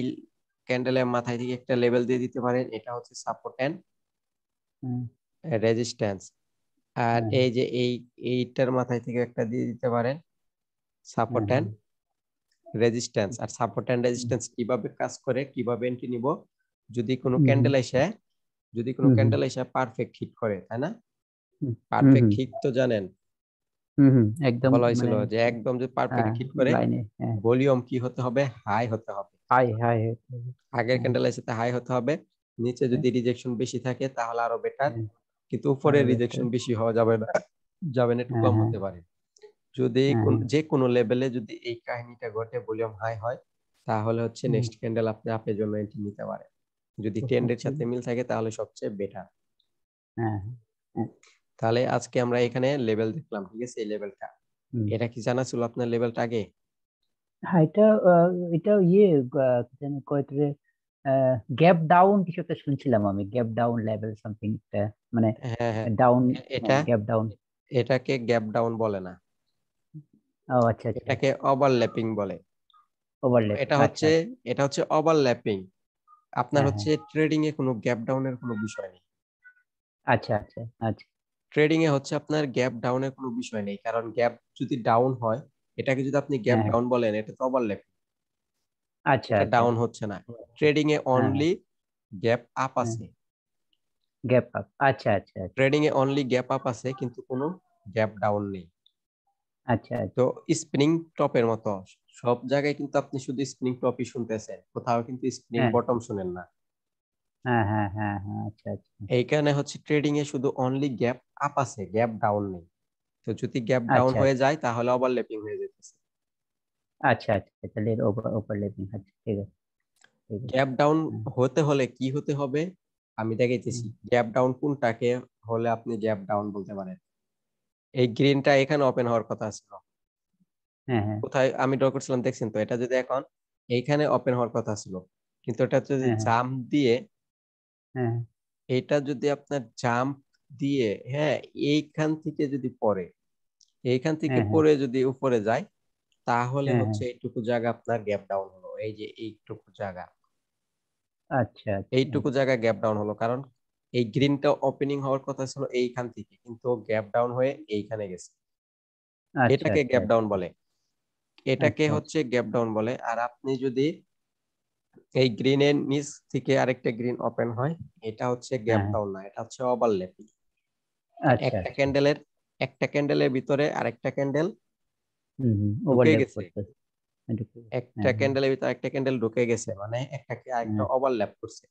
ক্যান্ডেলের মাথায় থেকে একটা লেভেল দিয়ে দিতে পারেন, এটা হচ্ছে সাপোর্ট এন্ড রেজিস্ট্যান্স। আর এই যে এইটার মাথায় থেকে একটা দিয়ে দিতে পারেন সাপোর্ট এন্ড রেজিস্ট্যান্স। আর সাপোর্ট এন্ড রেজিস্ট্যান্স কিভাবে কাজ করে, কিভাবে এন্ট্রি নিব, যদি কোনো ক্যান্ডেল এসে পারফেক্ট হিট করে, তাই না? পারফেক্ট হিট তো জানেন, একদম বলা হয়েছিল মানে যে একদম যে পারফেক্ট হিট করে লাইনে ভলিউম কি হতে হবে, হাই হতে হবে। হাই হাই আগের ক্যান্ডেলের সাথে হাই হতে হবে। নিচে যদি রিজেকশন বেশি থাকে তাহলে আরো বেটার, কিন্তু উপরে রিজেকশন বেশি হওয়া যাবে না, একটু কম হতে পারে। যদি যে কোনো লেভেলে যদি এই কাহিনীটা ঘটে, ভলিউম হাই হয়, তাহলে হচ্ছে নেক্সট ক্যান্ডেল আপনি আপের জন্য এন্ট্রি নিতে পারেন। যদি ট্রেন্ডের সাথে মিল থাকে তাহলে সবচেয়ে বেটার। তাহলে আজকে আমরা এখানে লেভেল দেখলাম, ঠিক আছে? এই লেভেলটা, এটা কি জানা ছিল আপনার লেভেলটা আগে? হ্যাঁ, এটা কয়েকটা গ্যাপ ডাউন কিছু একটা শুনছিলাম আমি, গ্যাপ ডাউন লেভেল সামথিং, মানে হ্যাঁ হ্যাঁ, ডাউন, এটা গ্যাপ ডাউন। এটাকে গ্যাপ ডাউন বলে না, ও আচ্ছা আচ্ছা, এটাকে ওভারল্যাপিং বলে। ওভারল্যাপ, এটা আচ্ছা হচ্ছে আচ্ছা। এটা হচ্ছে ওভারল্যাপিং। আপনার হ্যাঁ হ্যাঁ, হচ্ছে ট্রেডিং এ কোনো গ্যাপ ডাউনের কোনো বিষয় নেই। আচ্ছা আচ্ছা আচ্ছা। ট্রেডিং এ হচ্ছে আপনার গ্যাপ ডাউনের কোনো বিষয় নেই, কারণ গ্যাপ যদি ডাউন হয়, এটাকে যদি আপনি গ্যাপ হ্যাঁ, ডাউন বলেন, এটা তো ওভারল্যাপিং, আচ্ছা এটা আচ্ছা। ডাউন হচ্ছে না। ট্রেডিং এ হ্যাঁ অনলি গ্যাপ আপ হ্যাঁ, আছে, গ্যাপ আপ, আচ্ছা আচ্ছা আচ্ছা trading A only gap up আছে, কিন্তু কোনো গ্যাপ ডাউন নেই। আচ্ছা তো আচ্ছা। স্পিনিং টপের মতো সব জায়গায় কিন্তু আপনি শুধু স্পিনিং টপই শুনতেছেন, কোথাও কিন্তু স্পিনিং হ্যাঁ বটম শুনেন না। হ্যাঁ হ্যাঁ হ্যাঁ হ্যাঁ, আচ্ছা আচ্ছা এইখানে হচ্ছে ট্রেডিং এ শুধু অনলি গ্যাপ আপ আছে, গ্যাপ ডাউন নেই। তো যদি গ্যাপ ডাউন আচ্ছা হয়ে আচ্ছা যায় তাহলে ওভারল্যাপিং হয়ে যেতেছে। আচ্ছা আচ্ছা, তাহলে ওভারল্যাপিং, আচ্ছা ঠিক আছে ঠিক আছে। গ্যাপ ডাউন হ্যাঁ হতে হলে কি হতে হবে আমি দেখাইতেছি। হুম, গ্যাপ ডাউন কোনটাকে হলে আপনি গ্যাপ ডাউন বলতে পারেন? এই গ্রিনটা এখানে ওপেন হওয়ার কথা ছিল, হ্যাঁ হ্যাঁ কোথায় আমি ড্র করছিলাম দেখছেন তো? এটা যদি এখন এইখানে ওপেন হওয়ার কথা ছিল, কিন্তু এটা যদি হ্যাঁ হ্যাঁ জাম্প দিয়ে, হ্যাঁ এটা যদি আপনার জাম্প দিয়ে, হ্যাঁ, এইখান থেকে যদি পড়ে, এইখান থেকে হ্যাঁ হ্যাঁ পড়ে যদি উপরে যায়, তাহলে হ্যাঁ হ্যাঁ, হচ্ছে এইটুকু জায়গা আপনার গ্যাপ ডাউন হলো। এই যে এইটুকু জায়গা, আচ্ছা আচ্ছা এইটুকু জায়গা গ্যাপ ডাউন হলো, কারণ এই গ্রিনটা ওপেনিং হওয়ার কথা ছিল এইখান থেকে, কিন্তু গ্যাপ ডাউন হয়ে এইখানে গেছে। আচ্ছা এটাকে আচ্ছা গ্যাপ ডাউন আচ্ছা বলে, এটাকে আচ্ছা আচ্ছা হচ্ছে গ্যাপ ডাউন বলে। আর আপনি যদি এই গ্রিনের নিচ থেকে আরেকটা গ্রিন ওপেন হয়, এটা হচ্ছে গ্যাপ হ্যাঁ হ্যাঁ, ডাউন না, এটা হচ্ছে ওভারল্যাপিং। আচ্ছা একটা আচ্ছা, ক্যান্ডেলের একটা ক্যান্ডেলের ভিতরে আরেকটা ক্যান্ডেল ঢুকে ওভারল্যাপ গেছে, করতেছে। একটা হ্যাঁ হ্যাঁ ক্যান্ডেলের ভিতরে একটা ক্যান্ডেল ঢুকে গেছে, মানে একটাকে আরেকটা হ্যাঁ, ওভারল্যাপ করছে।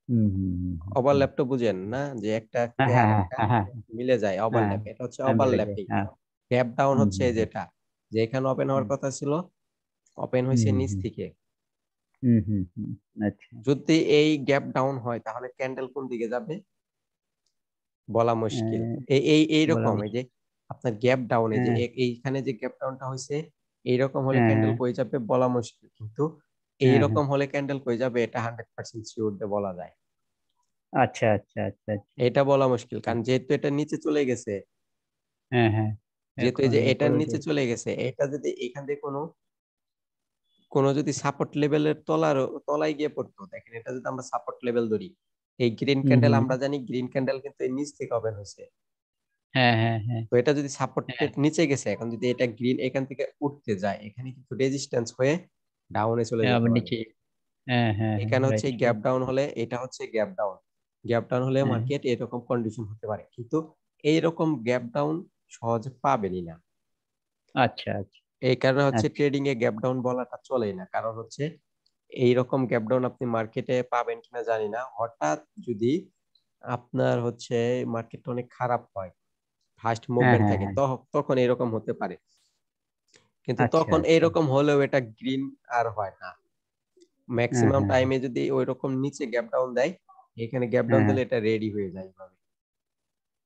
হুম হুম হুম হুম হুম, ওভারল্যাপ তো বুঝেন না, যে হ্যাঁ একটাকে হ্যাঁ হ্যাঁ আরেকটা হ্যাঁ হ্যাঁ মিলে যায়, হ্যাঁ, ওভারল্যাপ, এটা হচ্ছে হ্যাঁ মিলে যায়, ওভারল্যাপিং। হ্যাঁ গ্যাপ ডাউন হুম হচ্ছে হুম হুম যেটা, যে এখানে ওপেন হওয়ার হুম কথা ছিল, ওপেন হুম হয়েছে হুম নিচ হুম থেকে। হুম হুম হুম, আচ্ছা, যদি এই গ্যাপ ডাউন হয় তাহলে ক্যান্ডেল কোন দিকে যাবে বলা মুশকিল। আহ, এই এই বলা এইরকম, এই যে মুশকিল। আপনার গ্যাপ ডাউন, এই যে হ্যাঁ এইখানে যে গ্যাপ ডাউনটা হয়েছে, এইরকম হলে হ্যাঁ ক্যান্ডেল হ্যাঁ কই যাবে বলা মুশকিল, কিন্তু হ্যাঁ হ্যাঁ, এইরকম হলে ক্যান্ডেল কই যাবে এটা 100% শিওর দিয়ে বলা যায়। আচ্ছা আচ্ছা আচ্ছা আচ্ছা, এটা বলা মুশকিল, কারণ যেহেতু এটা নিচে চলে গেছে, হ্যাঁ হ্যাঁ, যেহেতু এই এখন যে এটার উপরে নিচে চলে গেছে, এটা যদি এখান থেকে কোনো কোনো যদি সাপোর্ট লেভেলের তলায় গিয়ে পড়তো, দেখেন এটা যদি আমরা সাপোর্ট লেভেল ধরি, এই গ্রিন হুম ক্যান্ডেল, হুম, আমরা জানি গ্রিন ক্যান্ডেল কিন্তু এই নিচ থেকে ওপেন হয়েছে। হ্যাঁ হ্যাঁ হ্যাঁ তো এটা যদি হ্যাঁ, সাপোর্টের নিচে গেছে, এখন যদি এটা গ্রিন এখান থেকে উঠতে যায়, এখানে কিন্তু রেজিস্ট্যান্স হয়ে ডাউনে চলে হ্যাঁ, যেতে আবার পারে। নিচে, হ্যাঁ হ্যাঁ হ্যাঁ, এখানে হচ্ছে রাইট গ্যাপ রাইট, ডাউন হলে, এটা হচ্ছে গ্যাপ ডাউন, গ্যাপ ডাউন হলে হ্যাঁ, মার্কেট এরকম কন্ডিশন হতে পারে, কিন্তু এইরকম গ্যাপ ডাউন সহজে পাবেনই না। আচ্ছা আচ্ছা এই কারণে হচ্ছে আচ্ছা, ট্রেডিং এ গ্যাপ ডাউন বলাটা চলেই না, কারণ হচ্ছে এইরকম গ্যাপ ডাউন আপনি মার্কেটে পাবেন কিনা জানি না। হঠাৎ যদি আপনার হচ্ছে মার্কেটটা অনেক খারাপ হয়, ফার্স্ট হ্যাঁ মুভমেন্ট হ্যাঁ থাকে, হ্যাঁ, তখন এরকম হতে পারে, কিন্তু আচ্ছা তখন আচ্ছা, এইরকম হলেও এটা গ্রিন আর হয় না। হ্যাঁ ম্যাক্সিমাম হ্যাঁ হ্যাঁ টাইমে যদি ওই রকম নিচে গ্যাপ ডাউন দেয়, এখানে গ্যাপ ডাউন হ্যাঁ, দিলে এটা রেডি হয়ে যায় এইভাবে।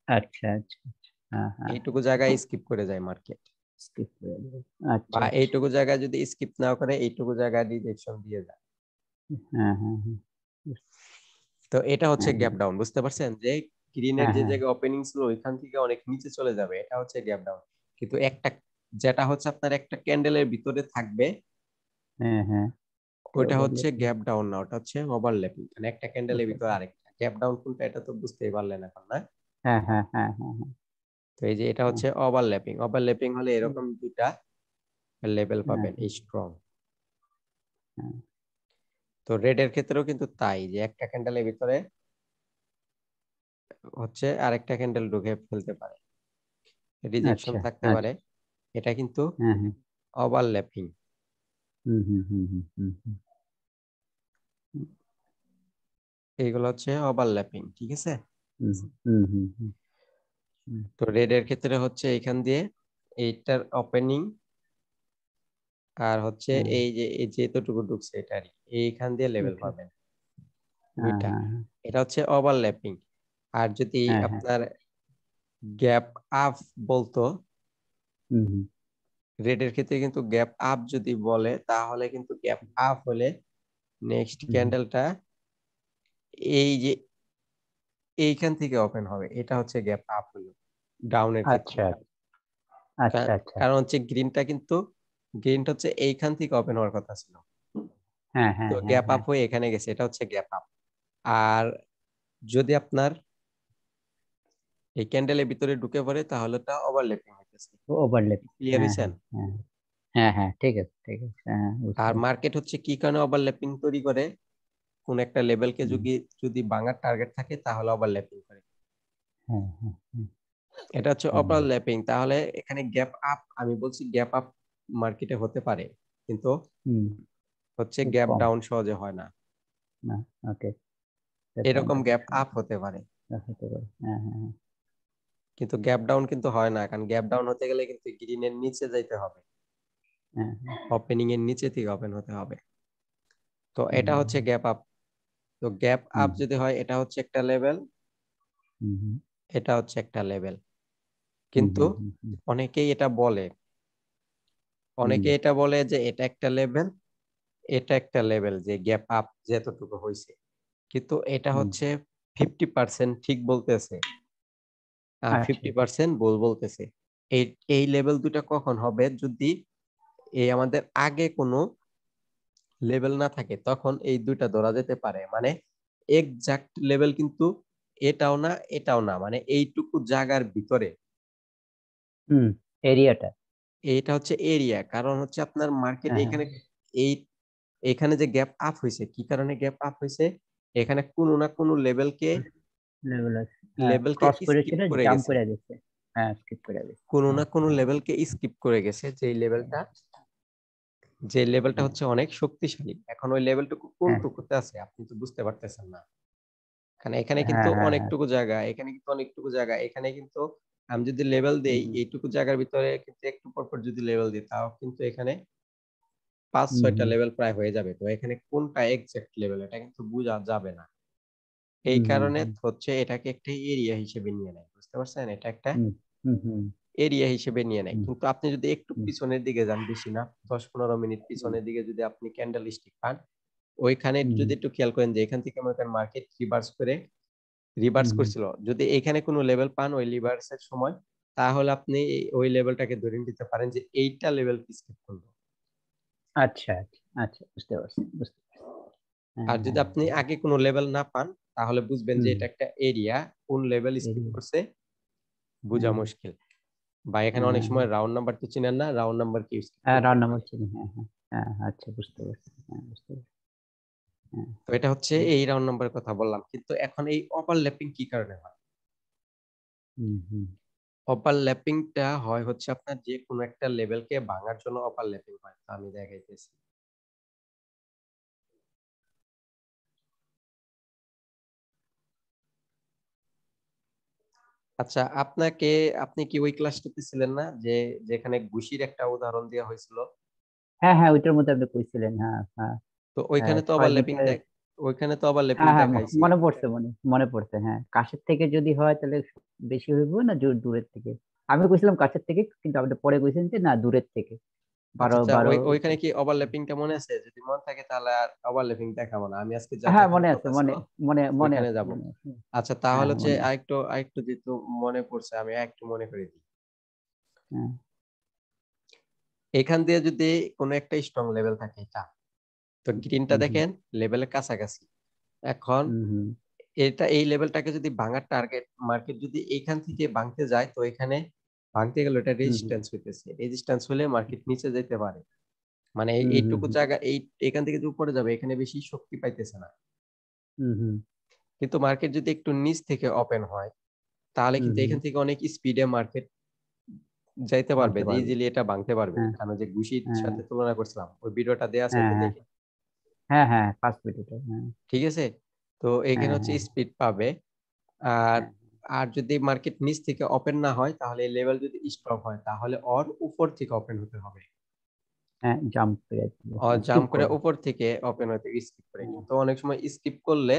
আচ্ছা আচ্ছা আচ্ছা, হ্যাঁ হ্যাঁ, এইটুকু জায়গায় স্কিপ করে যায় মার্কেট, স্কিপ করে দেবো, আচ্ছা বা আচ্ছা, এইটুকু জায়গায় যদি স্কিপ না করে এইটুকু জায়গায় রিজেকশন দিয়ে যায়। হ্যাঁ হ্যাঁ হ্যাঁ তো এটা হচ্ছে হ্যাঁ গ্যাপ ডাউন, বুঝতে পারছেন? যে গ্রিনের হ্যাঁ যে হ্যাঁ জায়গায় ওপেনিং ছিল ওইখান থেকে অনেক নিচে চলে যাবে, এটা হচ্ছে গ্যাপ ডাউন। কিন্তু একটা, যেটা হচ্ছে আপনার একটা ক্যান্ডেলের ভিতরে থাকবে, হ্যাঁ হ্যাঁ, ওইটা হচ্ছে ওভারল্যাপিং, গ্যাপ ডাউন না, ওটা হচ্ছে ওভারল্যাপিং। মানে একটা ক্যান্ডেলের ভিতরে আরেকটা গ্যাপ ডাউন কোনটা এটা তো বুঝতেই পারলেন এখন, না? হ্যাঁ হ্যাঁ হ্যাঁ হ্যাঁ হ্যাঁ তো এই যে এটা হচ্ছে ওভারল্যাপিং, ওভারল্যাপিং হলে এরকম দুইটা লেভেল হ্যাঁ পাবেন হ্যাঁ স্ট্রং। হ্যাঁ, তো রেডের ক্ষেত্রেও কিন্তু তাই, যে একটা ক্যান্ডেলের ভিতরে হচ্ছে আরেকটা ক্যান্ডেল ঢুকে ফেলতে পারে, রিজেকশন আচ্ছা থাকতে আচ্ছা, পারে, এটা কিন্তু হ্যাঁ হ্যাঁ, ওভারল্যাপিং। হুম হুম হুম হুম হুম হুম, এইগুলো হচ্ছে ওভারল্যাপিং, ঠিক আছে? হুম হুম হুম হুম হুম, তো রেডের ক্ষেত্রে হচ্ছে এইখান দিয়ে এইটার ওপেনিং, আর হচ্ছে হ্যাঁ এই যে এই যেতটুকু ঢুকছে এটারই এইখান দিয়ে লেভেল আচ্ছা, পাবেন হ্যাঁ দুইটা। হ্যাঁ এটা হচ্ছে ওভারল্যাপিং। আর যদি হ্যাঁ হ্যাঁ, আপনার গ্যাপ আপ বলতো, হুম হুম রেডের ক্ষেত্রে কিন্তু গ্যাপ আপ যদি বলে, তাহলে কিন্তু গ্যাপ আপ হলে নেক্সট হুম হুম, ক্যান্ডেলটা এই যে এইখান থেকে ওপেন হবে, এটা হচ্ছে গ্যাপ আপ হলো ডাউনের ক্ষেত্রে। আচ্ছা আচ্ছা আচ্ছা, কারণ হচ্ছে গ্রিনটা হচ্ছে এইখান থেকে ওপেন হওয়ার কথা ছিল, হ্যাঁ তো হ্যাঁ হ্যাঁ গ্যাপ আপ হ্যাঁ, হয়ে এখানে গেছে, এটা হচ্ছে গ্যাপ আপ। আর যদি আপনার এই ক্যান্ডেলের ভিতরে ঢুকে পড়ে তাহলে তা ওভারল্যাপিং হইতেছে। ওভারল্যাপ, ক্লিয়ার হ্যাঁ হইছেন? হ্যাঁ হ্যাঁ হ্যাঁ হ্যাঁ, ঠিক আছে ঠিক আছে, হ্যাঁ বুঝতে আর পারছি, মার্কেট হচ্ছে কি কারণে ওভারল্যাপিং তৈরি করে, কোন একটা লেভেলকে হুম, যদি যদি ভাঙার টার্গেট থাকে তাহলে ওভারল্যাপিং করে। হ্যাঁ হ্যাঁ হ্যাঁ, এটা হচ্ছে ওভারল্যাপিং। তাহলে এখানে গ্যাপ আপ, আমি বলছি গ্যাপ আপ মার্কেটে হতে পারে, কিন্তু হুম, হচ্ছে খুব গ্যাপ কম ডাউন সহজে হয় না। না। ওকে, এরকম গ্যাপ আপ হতে পারে, হতে পারে। হ্যাঁ হ্যাঁ হ্যাঁ। কিন্তু গ্যাপ ডাউন কিন্তু হয় না, কারণ গ্যাপ ডাউন হতে গেলে কিন্তু গ্রিনের নিচে যাইতে হবে, হ্যাঁ, হ্যাঁ। ওপেনিং এর নিচে থেকে ওপেন হতে হবে। তো এটা হচ্ছে হুম, গ্যাপ আপ। তো গ্যাপ আপ হুম, যদি হয়, এটা হচ্ছে একটা লেভেল, হুম, হুম, এটা হচ্ছে একটা লেভেল। হুম, কিন্তু হুম, হুম, হুম, অনেকেই এটা বলে, হুম, অনেকে এটা বলে যে এটা একটা লেভেল, এটা একটা লেভেল, যে গ্যাপ আপ যেতটুকু হয়েছে, কিন্তু এটা হুম। হচ্ছে 50% ঠিক বলতেছে আর আচ্ছা। 50% ভুল বলতেছে। এই এই লেভেল দুটা কখন হবে, যদি এই আমাদের আগে কোনো লেভেল না থাকে, তখন এই দুইটা ধরা যেতে পারে। মানে এক্সাক্ট লেভেল কিন্তু এটাও না এটাও না, মানে এইটুকু জায়গার ভিতরে। হুম, এরিয়াটা। এইটা হচ্ছে এরিয়া, কারণ হচ্ছে আপনার মার্কেট হ্যাঁ হ্যাঁ। এখানে এই এখানে যে গ্যাপ আপ হয়েছে, কি কারণে গ্যাপ আপ হয়েছে, এখানে কোনো না কোনো লেভেলকে লেভেল আছে, হ্যাঁ, লেভেলকে ক্রস স্কিপ করেছিল, করে জাম্প গেছে, করে গেছে। হ্যাঁ, স্কিপ করে গেছে। কোনো না হ্যাঁ কোনো লেভেলকে স্কিপ করে গেছে, যে লেভেলটা হ্যাঁ হচ্ছে অনেক শক্তিশালী। এখন ওই লেভেলটুকু হ্যাঁ কোনটুকুতে আছে আপনি তো বুঝতে পারতেছেন না, কারণ এখানে কিন্তু হ্যাঁ হ্যাঁ হ্যাঁ। অনেকটুকু জায়গা, এখানে কিন্তু অনেকটুকু জায়গা, এখানে কিন্তু আমি যদি লেভেল হুম, দেই হুম, এইটুকু জায়গার ভিতরে, কিন্তু একটু পর পর যদি লেভেল দিই, তাও কিন্তু এখানে 5-6টা হুম, লেভেল প্রায় হয়ে যাবে। তো এখানে কোনটা এক্সাক্ট লেভেল এটা কিন্তু বোঝা যাবে না। এই হুম, হুম, কারণে হুম, হচ্ছে এটাকে একটা এরিয়া হিসেবে নিয়ে নেয়, বুঝতে পারছেন? এটা একটা হুম, হুম, হুম, এরিয়া হিসেবে নিয়ে নেয়। হুম, কিন্তু আপনি যদি একটু হুম, পিছনের দিকে যান, বেশি না, 10-15 মিনিট হুম, পিছনের দিকে যদি আপনি ক্যান্ডেল স্টিক পান, ওইখানে হুম, যদি একটু খেয়াল করেন যে এখান থেকে মনে করেন মার্কেট হুম, রিভার্স হুম। করছিল, যদি এখানে কোনো লেভেল পান ওই রিভার্সের সময়, তাহলে আপনি ওই লেভেলটাকে ধরে নিতে পারেন যে এইটা লেভেল স্কিপ করলো। আচ্ছা আচ্ছা আচ্ছা, বুঝতে পারছি, বুঝতে পারছি। হ্যাঁ আর যদি হ্যাঁ। আপনি আগে কোনো লেভেল না পান, তাহলে বুঝবেন যে হুম। এটা একটা এরিয়া, কোন লেভেল স্কিপ এরিয়া। করছে বোঝা হ্যাঁ মুশকিল। বা এখানে হ্যাঁ অনেক হ্যাঁ সময় রাউন্ড নাম্বার তো চিনেন না, রাউন্ড নাম্বার কি স্কিপ হ্যাঁ, করতে রান্না পারে। করছি। হ্যাঁ হ্যাঁ হ্যাঁ, আচ্ছা, বুঝতে পারছি। হ্যাঁ, বুঝতে পারছি। হ্যাঁ তো এটা হচ্ছে হ্যাঁ। এই রাউন্ড নাম্বারের কথা বললাম, কিন্তু এখন এই ওভারল্যাপিং কি কারণে হয়? হুম হুম। ওভারল্যাপিংটা হয় হচ্ছে আপনার যে কোনো একটা লেভেলকে ভাঙার জন্য ওভারল্যাপিং হয়। তো আমি দেখাইতেছি। আচ্ছা, আপনি কি ওই ক্লাসটাতে ছিলেন না, যে যেখানে ঘুষির একটা উদাহরণ দেওয়া হয়েছিল? হ্যাঁ হ্যাঁ, ওইটার মধ্যে আপনি কইছিলেন। হ্যাঁ হ্যাঁ। তো ওইখানে তো 6 ওভারল্যাপিং মিটার। দেখ ওইখানে তো ওভারল্যাপিং হ্যাঁ হ্যাঁ, দেখাইছি। মনে পড়ছে, মনে পড়ছে। হ্যাঁ, কাছের থেকে যদি হয় তাহলে বেশি হইব না দূরের থেকে? আমি কইছিলাম কাছের থেকে, কিন্তু আপনি পরে কইছেন যে না, দূরের থেকে। আচ্ছা বারো আচ্ছা, বারো ওইখানে কি ওভারল্যাপিংটা মনে আছে? যদি মনে থাকে তাহলে আর ওভারল্যাপিং দেখাবো না। আমি আজকে হ্যাঁ, যেখানে মনে আছে, কথা ছিল মনে মনে ওইখানে আছে, যাব। মনে আছে। আচ্ছা, তাহলে হ্যাঁ, হচ্ছে মনে আছে। আরেকটু যেহেতু মনে পড়ছে, আমি আরেকটু মনে করে দিই। হ্যাঁ। এখান দিয়ে যদি কোনো একটা স্ট্রং লেভেল থাকে, এটা তো গ্রিনটা হুম হুম দেখেন লেভেলের কাছাকাছি। এখন হুম হুম এই লেভেলটাকে যদি ভাঙার টার্গেট মার্কেট যদি এইখান থেকে ভাঙতে যায়, তো এখানে ভাঙতে গেলে এটা হুম হুম রেজিস্ট্যান্স হইতেছে, রেজিস্ট্যান্স হলে মার্কেট নিচে যেতে পারে। মানে হুম হুম এইটুকু হুম জায়গা এখান থেকে যে উপরে যাবে, এখানে বেশি শক্তি পাইতেছে না। হুম হুম কিন্তু মার্কেট যদি একটু নিচ থেকে ওপেন হয়, তাহলে হুম কিন্তু হুম, এখান থেকে অনেক স্পিডে মার্কেট যাইতে পারবে, ভাঙতে যে পারবে। ইজিলি এটা ভাঙতে পারবে। হ্যাঁ কারণ যে ঘুষির হ্যাঁ সাথে তুলনা করছিলাম, ওই ভিডিওটা দেয়া আছে, হ্যাঁ একটু হ্যাঁ দেখে। হ্যাঁ হ্যাঁ, ফার্স্ট ভিডিওটা। হ্যাঁ ঠিক আছে? তো এখানে হ্যাঁ হচ্ছে হ্যাঁ স্পিড পাবে। আর হ্যাঁ আর যদি মার্কেট নিচ থেকে ওপেন না হয়, তাহলে এই লেভেল যদি স্ট্রং হয়, তাহলে ওর উপর থেকে ওপেন হতে হবে। হ্যাঁ, জাম্প করে দিব, ওর স্কিপ জাম্প করে করবো। উপর থেকে ওপেন হতে স্কিপ করে। হ্যাঁ কিন্তু অনেক সময় স্কিপ করলে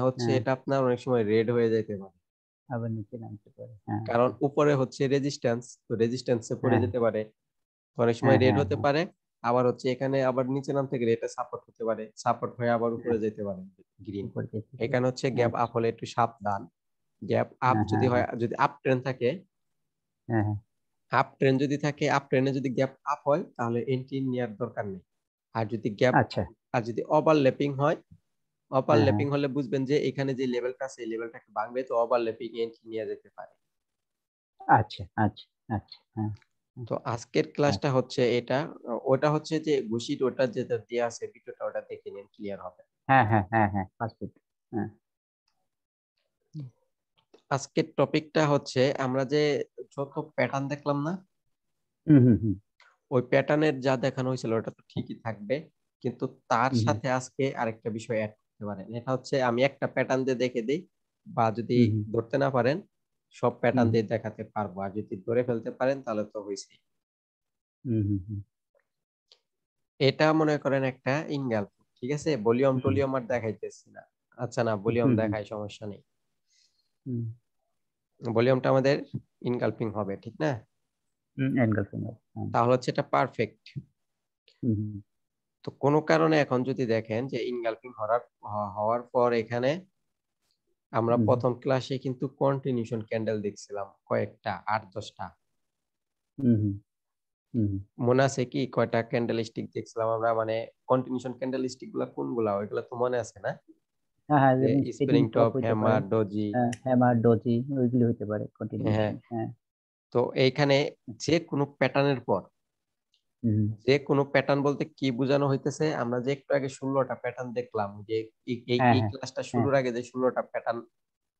হচ্ছে হ্যাঁ, এটা আপনার অনেক সময় রেড হয়ে যাইতে পারে। আবার নিচে নামতে পারে। হ্যাঁ কারণ উপরে হচ্ছে রেজিস্ট্যান্স, তো রেজিস্ট্যান্সে পড়ে হ্যাঁ যেতে পারে। তো অনেক সময় হ্যাঁ রেড হ্যাঁ হতে হ্যাঁ পারে। আবার হচ্ছে এখানে আবার নিচে নামতে গেলে এটা সাপোর্ট হতে পারে। সাপোর্ট হয়ে আবার উপরে হ্যাঁ, যেতে পারে গ্রিন। উপর যেতে পারে। এখানে হচ্ছে গ্যাপ আপ আচ্ছা। হলে একটু সাবধান। গ্যাপ আপ হ্যাঁ যদি হ্যাঁ হয়, হ্যাঁ যদি আপ ট্রেন্ড থাকে, হ্যাঁ হ্যাঁ। আপ ট্রেন্ড যদি থাকে, আপ ট্রেন্ডে যদি গ্যাপ আপ হয়, তাহলে এন্ট্রি নেওয়ার দরকার নেই। আর যদি গ্যাপ আচ্ছা। আর যদি ওভারল্যাপিং হয়, হ্যাঁ হ্যাঁ। ওভারল্যাপিং হলে বুঝবেন যে এখানে যে লেভেলটা আছে, এই লেভেলটাকে ভাঙবে, তো ওভারল্যাপিং এন্ট্রি নেওয়া যেতে পারে। আচ্ছা আচ্ছা আচ্ছা। হ্যাঁ হ্যাঁ তো আজকের ক্লাসটা আচ্ছা। হচ্ছে এটা। ওটা হচ্ছে যে ঘুষিট, ওটা যেটা দেয়া আছে ভিডিওটা, ওটা দেখে নিন, ক্লিয়ার হবে। হ্যাঁ হ্যাঁ হ্যাঁ হ্যাঁ, ফার্স্ট ভিডিও। হ্যাঁ। হুম, আজকের টপিকটা হচ্ছে আমরা যে যত প্যাটার্ন দেখলাম না, হুম হুম হুম ওই প্যাটার্নের যা দেখানো হয়েছিল ওটা তো ঠিকই থাকবে, কিন্তু তার হুম সাথে আজকে আরেকটা বিষয় অ্যাড করতে পারেন। এটা হচ্ছে আমি একটা প্যাটার্ন দিয়ে দেখে দিই, বা যদি হুম হুম ধরতে না পারেন সব হুম প্যাটার্ন হুম দিয়ে দেখাতে পারবো, আর যদি ধরে ফেলতে পারেন তাহলে তো হয়েছে। হুম হুম হুম এটা মনে করেন একটা ইনগালফ, ঠিক আছে? ভলিউম হুম টলিউম আর দেখাইতেছি না। আচ্ছা না, ভলিউম হুম হুম দেখায়, সমস্যা নেই। হুম ভলিউমটা আমাদের ইনগালফিং হবে, ঠিক না? এনগালফিং। হ্যাঁ। তাহলে হচ্ছে এটা পারফেক্ট। হুম হুম তো কোনো কারণে এখন যদি দেখেন যে ইনগালফিং হওয়ার পর এখানে আমরা হুম প্রথম ক্লাসে কিন্তু কন্টিনিউশন ক্যান্ডেল দেখছিলাম কয়েকটা, 8-10টা। হুম হুম হুম মনে আছে কি কয়টা ক্যান্ডেল স্টিক দেখছিলাম আমরা? মানে কন্টিনিউশন ক্যান্ডেল স্টিক গুলা কোনগুলা, ওইগুলা তো মনে আছে না? হ্যাঁ হ্যাঁ, যে যেমন স্প্রিং স্পিনিং টপ টপ, হইতে পারে। Hammer, doji. হ্যাঁ, হ্যামার ডজি ওইগুলি হইতে পারে হ্যাঁ, কন্টিনিউশন। হ্যাঁ। তো এইখানে যে কোনো প্যাটার্নের পর, হুম যে কোনো প্যাটার্ন বলতে কি বোঝানো হইতেছে, আমরা যে একটু আগে 16টা প্যাটার্ন দেখলাম, যে এই এই হ্যাঁ এই হ্যাঁ ক্লাসটা হ্যাঁ শুরুর আগে যে 16টা প্যাটার্ন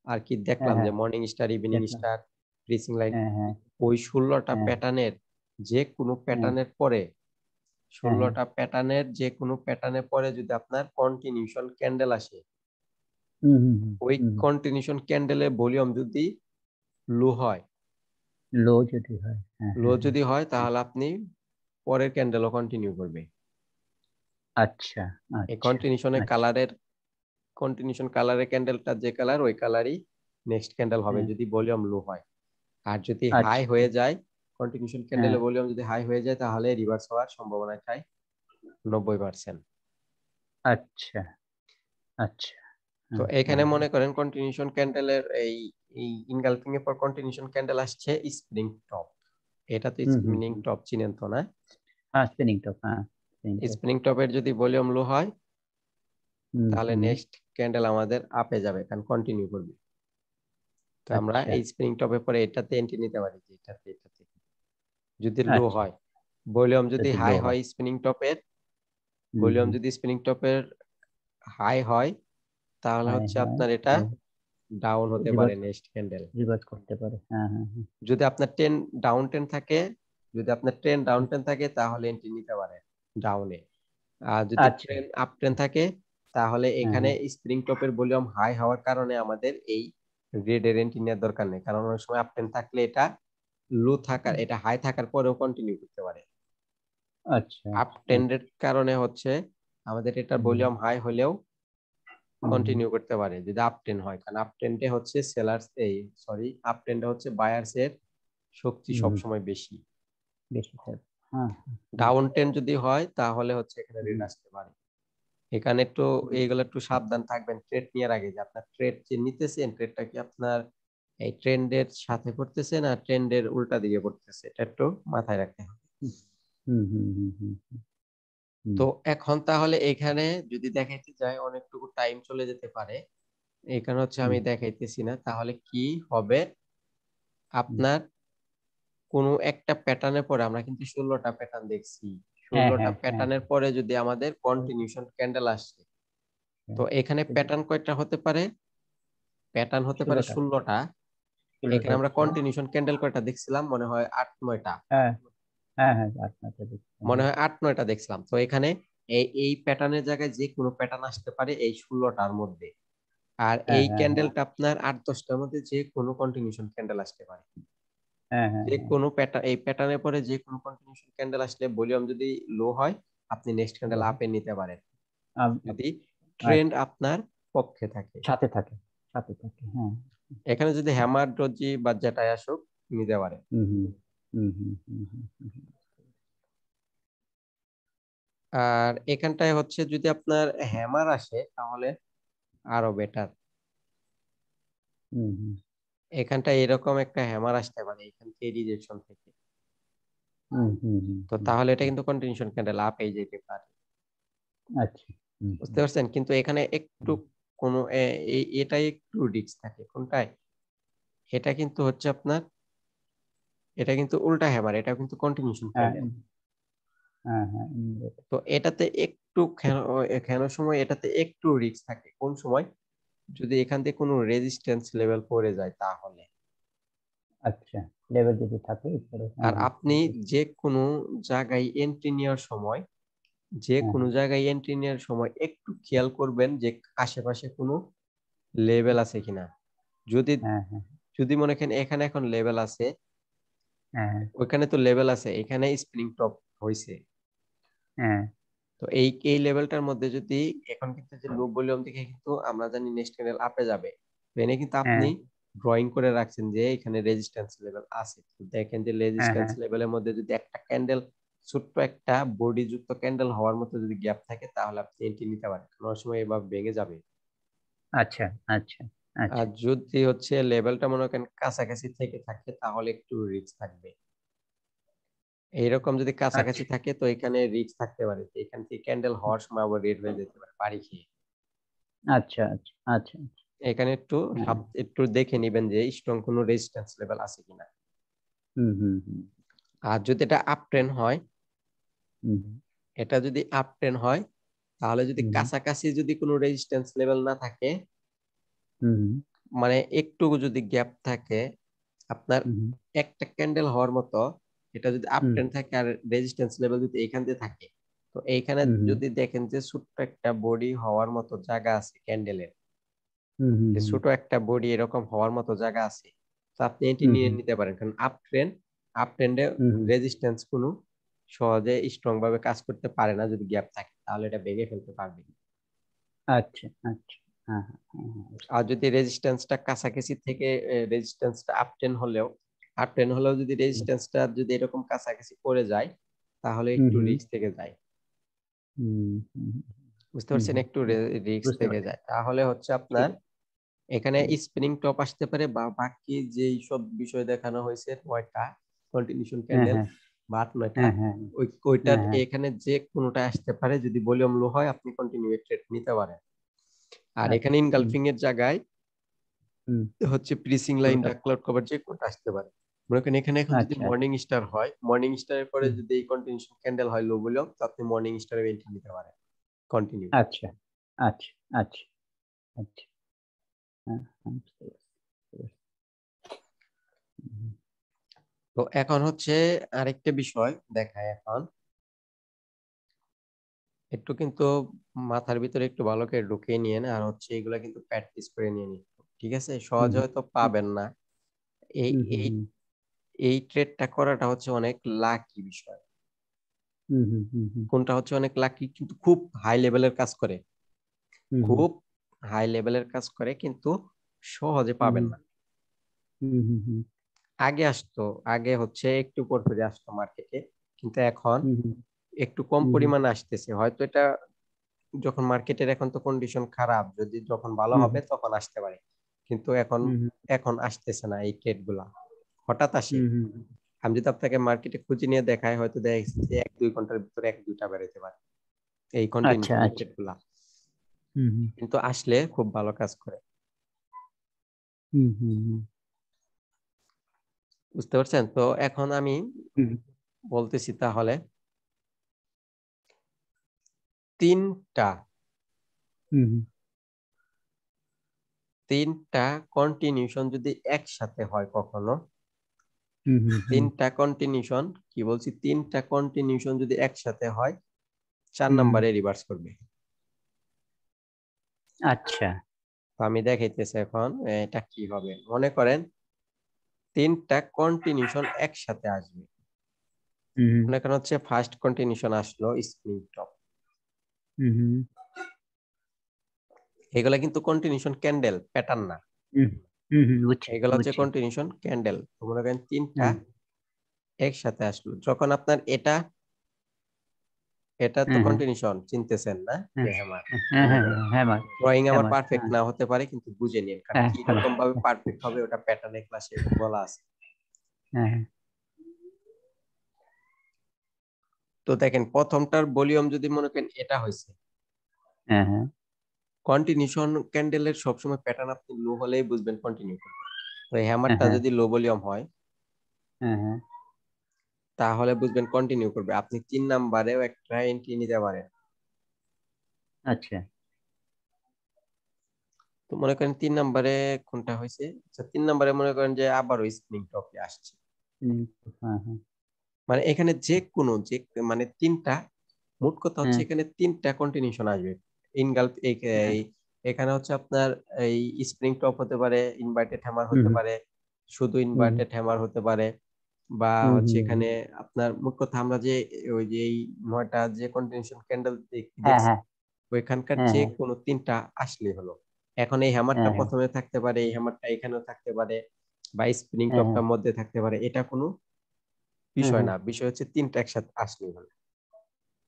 আর কি হ্যাঁ দেখলাম, যে হ্যাঁ মর্নিং স্টার, ইভিনিং দেখলাম। স্টার, ফ্রিজিং লাইন, হ্যাঁ হ্যাঁ ওই 16টা হ্যাঁ প্যাটার্নের যে কোনো হ্যাঁ প্যাটার্নের পরে, হ্যাঁ হ্যাঁ 16টা প্যাটার্নের যে কোনো প্যাটার্নের পরে যদি আপনার কন্টিনিউশন ক্যান্ডেল আসে, হুম হুম হুম ওই হুম কন্টিনিউশন ক্যান্ডেলের ভলিউম যদি লো হয়, লো যদি হয়। হ্যাঁ লো হ্যাঁ হ্যাঁ যদি হয় হ্যাঁ। তাহলে আপনি পরের ক্যান্ডেলও কন্টিনিউ করবে। আচ্ছা এই আচ্ছা আচ্ছা কন্টিনিউশন কালারের ক্যান্ডেলটা যে কালার, ওই কালারই নেক্সট ক্যান্ডেল হবে হ্যাঁ যদি ভলিউম লো হয়। আর যদি হাই আচ্ছা হয়ে যায়, কন্টিনিউশন হ্যাঁ ক্যান্ডেলের ভলিউম যদি হাই হয়ে যায়, তাহলে রিভার্স হওয়ার সম্ভাবনাটাই 90%। আচ্ছা আচ্ছা। তো হ্যাঁ এখানে হ্যাঁ মনে করেন কন্টিনিউশন ক্যান্ডেলের এই এই ইনগালফিং এর পর কন্টিনিউশন ক্যান্ডেল আসছে স্প্রিং টপ। এটা তো হুম হুম স্প্রিং হুম টপ চিনেন তো না? হ্যাঁ স্পিনিং টপ। হ্যাঁ স্পিনিং টপ। স্প্রিং টপের যদি ভলিউম লো হয়, হুম তাহলে হুম নেক্সট ক্যান্ডেল আমাদের আপে যাবে, কারণ কন্টিনিউ করবে। তো আমরা আচ্ছা এই স্প্রিং টপের পরে এটাতে এন্ট্রি নিতে পারি, যে এটাতে যদি লো আচ্ছা। হয়, ভলিউম যদি যদি লো হাই হয়। হয় স্পিনিং টপের, হুম ভলিউম হুম যদি স্পিনিং টপের হাই হয়, তাহলে হাই হচ্ছে হয় আপনার এটা তাহলে ডাউন হতে পারে রিভার্স নেক্সট ক্যান্ডেল। রিভার্স করতে পারে। হ্যাঁ হ্যাঁ হ্যাঁ। যদি আপনার টেন থাকে, যদি আপনার ডাউন টেন থাকে তাহলে এন্ট্রি নিতে পারেন ডাউনে। আর যদি আচ্ছা। ট্রেন আপ ট্রেন থাকে, তাহলে হ্যাঁ এখানে হ্যাঁ স্প্রিং টপের ভলিউম হাই হওয়ার কারণে আমাদের এই রেড এন্ট্রি নেওয়ার দরকার নেই, কারণ অনেক সময় আপ ট্রেন থাকলে এটা এটা হাই থাকার পরেও কন্টিনিউ করতে পারে। আচ্ছা আপ আচ্ছা ট্রেন্ডের কারণে হচ্ছে আমাদের এটা হুম ভলিউম হাই হলেও হুম হুম কন্টিনিউ করতে পারে যদি আপ ট্রেন্ড হয়, কারণ আপ ট্রেন্ডে হচ্ছে সেলার্স এই সরি আপ ট্রেন্ডে হচ্ছে বায়ার্স এর শক্তি হুম, সবসময় বেশি। বেশি থাকবে। হ্যাঁ হ্যাঁ ডাউন ট্রেন্ড যদি হয় তাহলে হচ্ছে এখানে রেড হুম আসতে পারে। এখানে একটু হুম এইগুলো একটু সাবধান থাকবেন ট্রেড নেওয়ার আগে, যে আপনার ট্রেড যে নিতেছেন, ট্রেডটা কি আপনার এই ট্রেন্ডের সাথে পড়তেছে না ট্রেন্ডের উল্টা দিকে পড়তেছে, এটা একটু মাথায় রাখতে হবে। হুম হুম হুম হুম হুম হুম তো এখন তাহলে এখানে যদি দেখাইতে যাই অনেকটুকু টাইম চলে যেতে পারে, এখানে হচ্ছে হুম আমি দেখাইতেছি না। তাহলে কি হবে, হুম। আপনার কোনো একটা প্যাটার্নের পরে আমরা কিন্তু 16টা প্যাটার্ন দেখছি, হ্যাঁ 16টা হ্যাঁ হ্যাঁ প্যাটার্নের পরে যদি আমাদের কন্টিনিউশন ক্যান্ডেল আসে, তো হ্যাঁ। এখানে কিন্তু প্যাটার্ন কয়টা হতে পারে? প্যাটার্ন হতে পারে 16টা 16টা। 16টা এখানে আমরা হতে পারে। কন্টিনিউশন ক্যান্ডেল কয়টা দেখছিলাম? মনে হয় 8-9টা। হ্যাঁ হ্যাঁ হ্যাঁ আপনারটা দেখতে মনে হবে। হয় 8-9টা দেখছিলাম। তো এখানে এই প্যাটার্নের জায়গায় যে কোনো প্যাটার্ন আসতে পারে এই 16টার মধ্যে। আর হ্যাঁ এই হ্যাঁ হ্যাঁ ক্যান্ডেলটা আপনার 8-10টার মধ্যে যে কোনো কন্টিনিউশন ক্যান্ডেল আসতে পারে। হ্যাঁ হ্যাঁ যে হ্যাঁ কোনো প্যাটার্ন, এই প্যাটার্নের পরে যে কোনো কন্টিনিউশন ক্যান্ডেল আসলে ভলিউম যদি লো হয়, আপনি নেক্সট ক্যান্ডেল লো হয়। আপে নিতে পারেন যদি ট্রেন্ড আচ্ছা আপনার পক্ষে থাকে। সাথে থাকে সাথে থাকে। হ্যাঁ এখানে যদি হ্যামার, ডজি বা যেটাই আসুক নিতে পারেন। হুম হুম হুম হুম হুম হুম হুম আর এখানটায় হচ্ছে যদি আপনার হ্যামার আসে তাহলে আরো বেটার। হুম হুম এখানটায় এরকম একটা হ্যামার আসতে পারে এখান থেকে রিজেকশন থেকে, হুম হুম হুম তো হুম তাহলে এটা হুম। কিন্তু কন্টিনিউশন ক্যান্ডেল আপে যেতে পারে। আচ্ছা। হুম বুঝতে হুম পারছেন? কিন্তু এখানে একটু হুম। কোনো এটাই একটু রিস্ক থাকে কোনটায়, এটা কিন্তু হচ্ছে আপনার, এটা কিন্তু উল্টা হ্যামার, এটা কিন্তু কন্টিনিউশন হ্যাঁ ক্যান্ডেল। হ্যাঁ হ্যাঁ তো এটাতে একটু কেন সময় এটাতে একটু রিস্ক থাকে, কোন সময়? যদি এখান থেকে কোনো রেজিস্ট্যান্স লেভেল পড়ে যায় তাহলে। আচ্ছা, লেভেল যদি থাকে উপরে। আর হ্যাঁ হ্যাঁ আপনি যে কোনো জায়গায় এন্ট্রি নেওয়ার সময় হ্যাঁ একটু খেয়াল করবেন যে আশেপাশে কোনো লেভেল আছে কিনা। যদি হ্যাঁ হ্যাঁ যদি মনে করেন এখানে এখন লেভেল আছে, হ্যাঁ ওইখানে তো লেভেল আছে, এখানে স্প্রিং টপ হয়েছে, হ্যাঁ তো এই এই লেভেলটার মধ্যে যদি এখন কিন্তু যে লো ভলিউম থেকে কিন্তু আমরা জানি নেক্সট ক্যান্ডেল আপে যাবে, তো এনে কিন্তু আপনি হ্যাঁ ড্রয়িং করে রাখছেন যে এখানে রেজিস্ট্যান্স লেভেল আছে। তো দেখেন যে হ্যাঁ রেজিস্ট্যান্স হ্যাঁ লেভেলের মধ্যে যদি একটা ক্যান্ডেল, ছোট্ট একটা বডি যুক্ত ক্যান্ডেল হওয়ার মতো যদি গ্যাপ থাকে তাহলে আপনি এন্ট্রি নিতে পারেন, কারণ অনেক সময় এভাবে ভেঙে যাবে। আচ্ছা আচ্ছা আর আচ্ছা যদি হচ্ছে লেভেলটা মনে করেন কাছাকাছি থেকে থাকে তাহলে একটু রিস্ক থাকবে। এইরকম যদি কাছাকাছি আচ্ছা থাকে তো এখানে রিস্ক থাকতে পারে যে এখান থেকে ক্যান্ডেল হওয়ার সময় আবার রেড হয়ে যেতে পারে বাড়ি খেয়ে। আচ্ছা আচ্ছা আচ্ছা এখানে একটু হ্যাঁ একটু দেখে নিবেন যে স্ট্রং কোনো রেজিস্ট্যান্স লেভেল আছে কিনা। হুম হুম হুম আর যদি এটা আপ ট্রেন্ড হয়, হুম এটা যদি আপ ট্রেন্ড হয় তাহলে যদি হুম কাছাকাছি যদি কোনো রেজিস্ট্যান্স লেভেল না থাকে, হুম মানে একটু যদি গ্যাপ থাকে আপনার হুম একটা ক্যান্ডেল হওয়ার মতো, এটা যদি আপ হুম ট্রেন্ড থাকে আর রেজিস্ট্যান্স লেভেল যদি এইখান দিয়ে থাকে, তো এইখানে হুম যদি দেখেন যে ছোট্ট একটা বডি হওয়ার মতো জায়গা আছে ক্যান্ডেলের, হুম হুম যে হুম ছোট একটা বডি এরকম হওয়ার মতো জায়গা আছে, তো আপনি এটি হুম নিয়ে হুম নিতে পারেন, কারণ আপ ট্রেন্ডে হুম হুম রেজিস্ট্যান্স কোনো সহজে স্ট্রং ভাবে কাজ করতে পারে না, যদি গ্যাপ থাকে তাহলে এটা ভেঙে ফেলতে পারবে। আচ্ছা আচ্ছা হ্যাঁ হ্যাঁ হ্যাঁ হ্যাঁ, বুঝতে আর যদি পেরেছি। রেজিস্ট্যান্সটা কাছাকাছি থেকে রেজিস্ট্যান্সটা আপ ট্রেন্ড হলেও যদি রেজিস্ট্যান্সটা যদি এরকম কাছাকাছি পড়ে যায় তাহলে হুম একটু হুম রিস্ক থেকে যায়। হুম হুম বুঝতে হুম পারছেন, হুম, একটু হুম, রিস্ক বুঝতে থেকে পারছি। যায় তাহলে হচ্ছে ঠিক আপনার এখানে হুম, স্পিনিং টপ আসতে পারে, বা বাকি যেই সব বিষয় দেখানো হয়েছে 9টা কন্টিনিউশন হ্যাঁ ক্যান্ডেল হ্যাঁ বা 8-9টা, হ্যাঁ হ্যাঁ ওইটার হ্যাঁ হ্যাঁ এখানে যে কোনোটা আসতে পারে, যদি ভলিউম লো হয় আপনি কন্টিনিউ ট্রেড নিতে পারেন। আর এখানে আচ্ছা হুম ইনগালফিং এর জায়গায় হুম হচ্ছে প্রিসিং লাইন কোনটা ডাক ক্লাউড কভার যে কোনটা আসতে পারে। মনে করেন এখানে এখন যদি আচ্ছা আচ্ছা মর্নিং স্টার হয়, মর্নিং স্টারের পরে হুম, যদি এই কন্টিনিউশন ক্যান্ডেল হয় লো ভলিউম, তো আপনি মর্নিং স্টারে এন্ট্রি নিতে পারেন কন্টিনিউ। আচ্ছা আচ্ছা আচ্ছা আচ্ছা হ্যাঁ হ্যাঁ, বুঝতে পারছি, বুঝতে পারছি। হুম, তো এখন হচ্ছে আরেকটা বিষয় দেখায় এখন, একটু কিন্তু মাথার ভিতরে একটু ভালো করে ঢুকিয়ে নিয়েন, আর হচ্ছে এগুলা কিন্তু প্র্যাকটিস করে নিয়ে নিন, ঠিক আছে? হুম, সহজে হয়তো হুম, পাবেন না। এই হুম, হুম, এই এই ট্রেডটা করাটা হচ্ছে অনেক লাকি বিষয়। হুম, হুম, হুম, হুম, কোনটা হচ্ছে অনেক লাকি, কিন্তু খুব হাই লেভেলের কাজ করে, হুম, হুম, খুব হাই লেভেলের কাজ করে, কিন্তু সহজে পাবেন না। হুম, হুম, হুম, আগে আসতো, আগে হচ্ছে একটু পরপরই আসতো মার্কেটে, কিন্তু এখন হুম, হুম, একটু কম হুম, হুম, পরিমাণে আসতেছে, হয়তো এটা যখন মার্কেটের এখন তো কন্ডিশন খারাপ, যদি যখন ভালো হুম, হবে তখন আসতে পারে, কিন্তু এখন হুম, এখন আসতেছে না এই ট্রেড গুলা, হঠাৎ আসে। হুম, হুম, আমি যদি আপনাকে মার্কেটে খুঁজে নিয়ে দেখাই হয়তো দেখা গেছে যে 1-2 ঘন্টার ভিতরে 1-2টা বেরোতে পারে এই আচ্ছা কন্টিনিউশন আচ্ছা ট্রেড গুলা, হুম, হুম, কিন্তু আসলে খুব ভালো কাজ করে। হুম, হুম, হুম, বুঝতে পারছেন? তো এখন আমি হুম, বলতেছি তাহলে তিনটা হুম, হুম, তিনটা কন্টিনিউশন যদি একসাথে হয় কখনো, হুম, হুম, হুম, তিনটা কন্টিনিউশন, কি বলছি, তিনটা কন্টিনিউশন যদি একসাথে হয় 4 হুম, নম্বরে রিভার্স করবে। আচ্ছা তো আমি দেখাইতেছি এখন এটা কি হবে। মনে করেন তিনটা কন্টিনিউশন একসাথে আসবে, হুম, মনে করেন হচ্ছে ফার্স্ট কন্টিনিউশন আসলো স্প্রিং টপ, হুম, হুম, এগুলা কিন্তু কন্টিনিউশন ক্যান্ডেল প্যাটার্ন না, হুম, হুম, হুম, বুঝছি এগুলা হচ্ছে বুঝছি কন্টিনিউশন ক্যান্ডেল। তো মনে করেন তিনটা হ্যাঁ একসাথে আসলো, যখন আপনার এটা এটা তো হ্যাঁ হ্যাঁ কন্টিনিউশন চিনতেছেন না, হ্যাঁ যে হ্যাঁ হ্যাঁ মনে হ্যাঁ করেন হ্যাঁ মার ড্রয়িং হ্যাঁ আমার মার পারফেক্ট হ্যাঁ না হতে পারে, কিন্তু বুঝে নিন কারণ হ্যাঁ কি হ্যাঁ রকম ভাবে পারফেক্ট হবে ওটা প্যাটার্নের ক্লাসে বলা আছে। হ্যাঁ তো দেখেন প্রথমটার ভলিউম যদি মনে করেন এটা হয়েছে, হ্যাঁ হ্যাঁ কন্টিনিউশন ক্যান্ডেলের সবসময় প্যাটার্ন আপনি লো হলেই বুঝবেন কন্টিনিউ করবে। তো এই হ্যাঁ হ্যামারটা হ্যাঁ যদি লো ভলিউম হয় হ্যাঁ হ্যাঁ তাহলে বুঝবেন কন্টিনিউ করবে, আপনি 3 নাম্বারেও একটা এন্ট্রি নিতে পারেন। আচ্ছা তো মনে করেন 3 নম্বরে কোনটা হয়েছে, আচ্ছা 3 নম্বরে মনে করেন যে আবারও স্প্রিং টপে আসছে, হুম, হ্যাঁ হ্যাঁ মানে এখানে যে কোনো যে মানে তিনটা, মোট কথা হচ্ছে হ্যাঁ এখানে তিনটা কন্টিনিউশন আসবে। ইনগালফ হ্যাঁ এখানে হচ্ছে আপনার এই স্প্রিং টপ হতে পারে, ইনভার্টেড হ্যামার হুম হতে পারে, শুধু হুম ইনভার্টেড হ্যামার হতে পারে, বা হুম হচ্ছে হুম হুম, এখানে আপনার মোট কথা আমরা যে ওই যে এই 9টা যে কন্টিনিউশন ক্যান্ডেল হ্যাঁ দেখছি, হ্যাঁ ওইখানকার হ্যাঁ যে হ্যাঁ কোনো তিনটা আসলে হলো। এখন এই হ্যামারটা হ্যাঁ হ্যাঁ প্রথমে থাকতে পারে, এই হ্যামারটা এখানেও থাকতে পারে, বা স্প্রিং হ্যাঁ হ্যাঁ টপটার মধ্যে থাকতে পারে, এটা কোনো হ্যাঁ বিষয় হ্যাঁ, না, বিষয় হচ্ছে তিনটা একসাথে আসলেই হলো।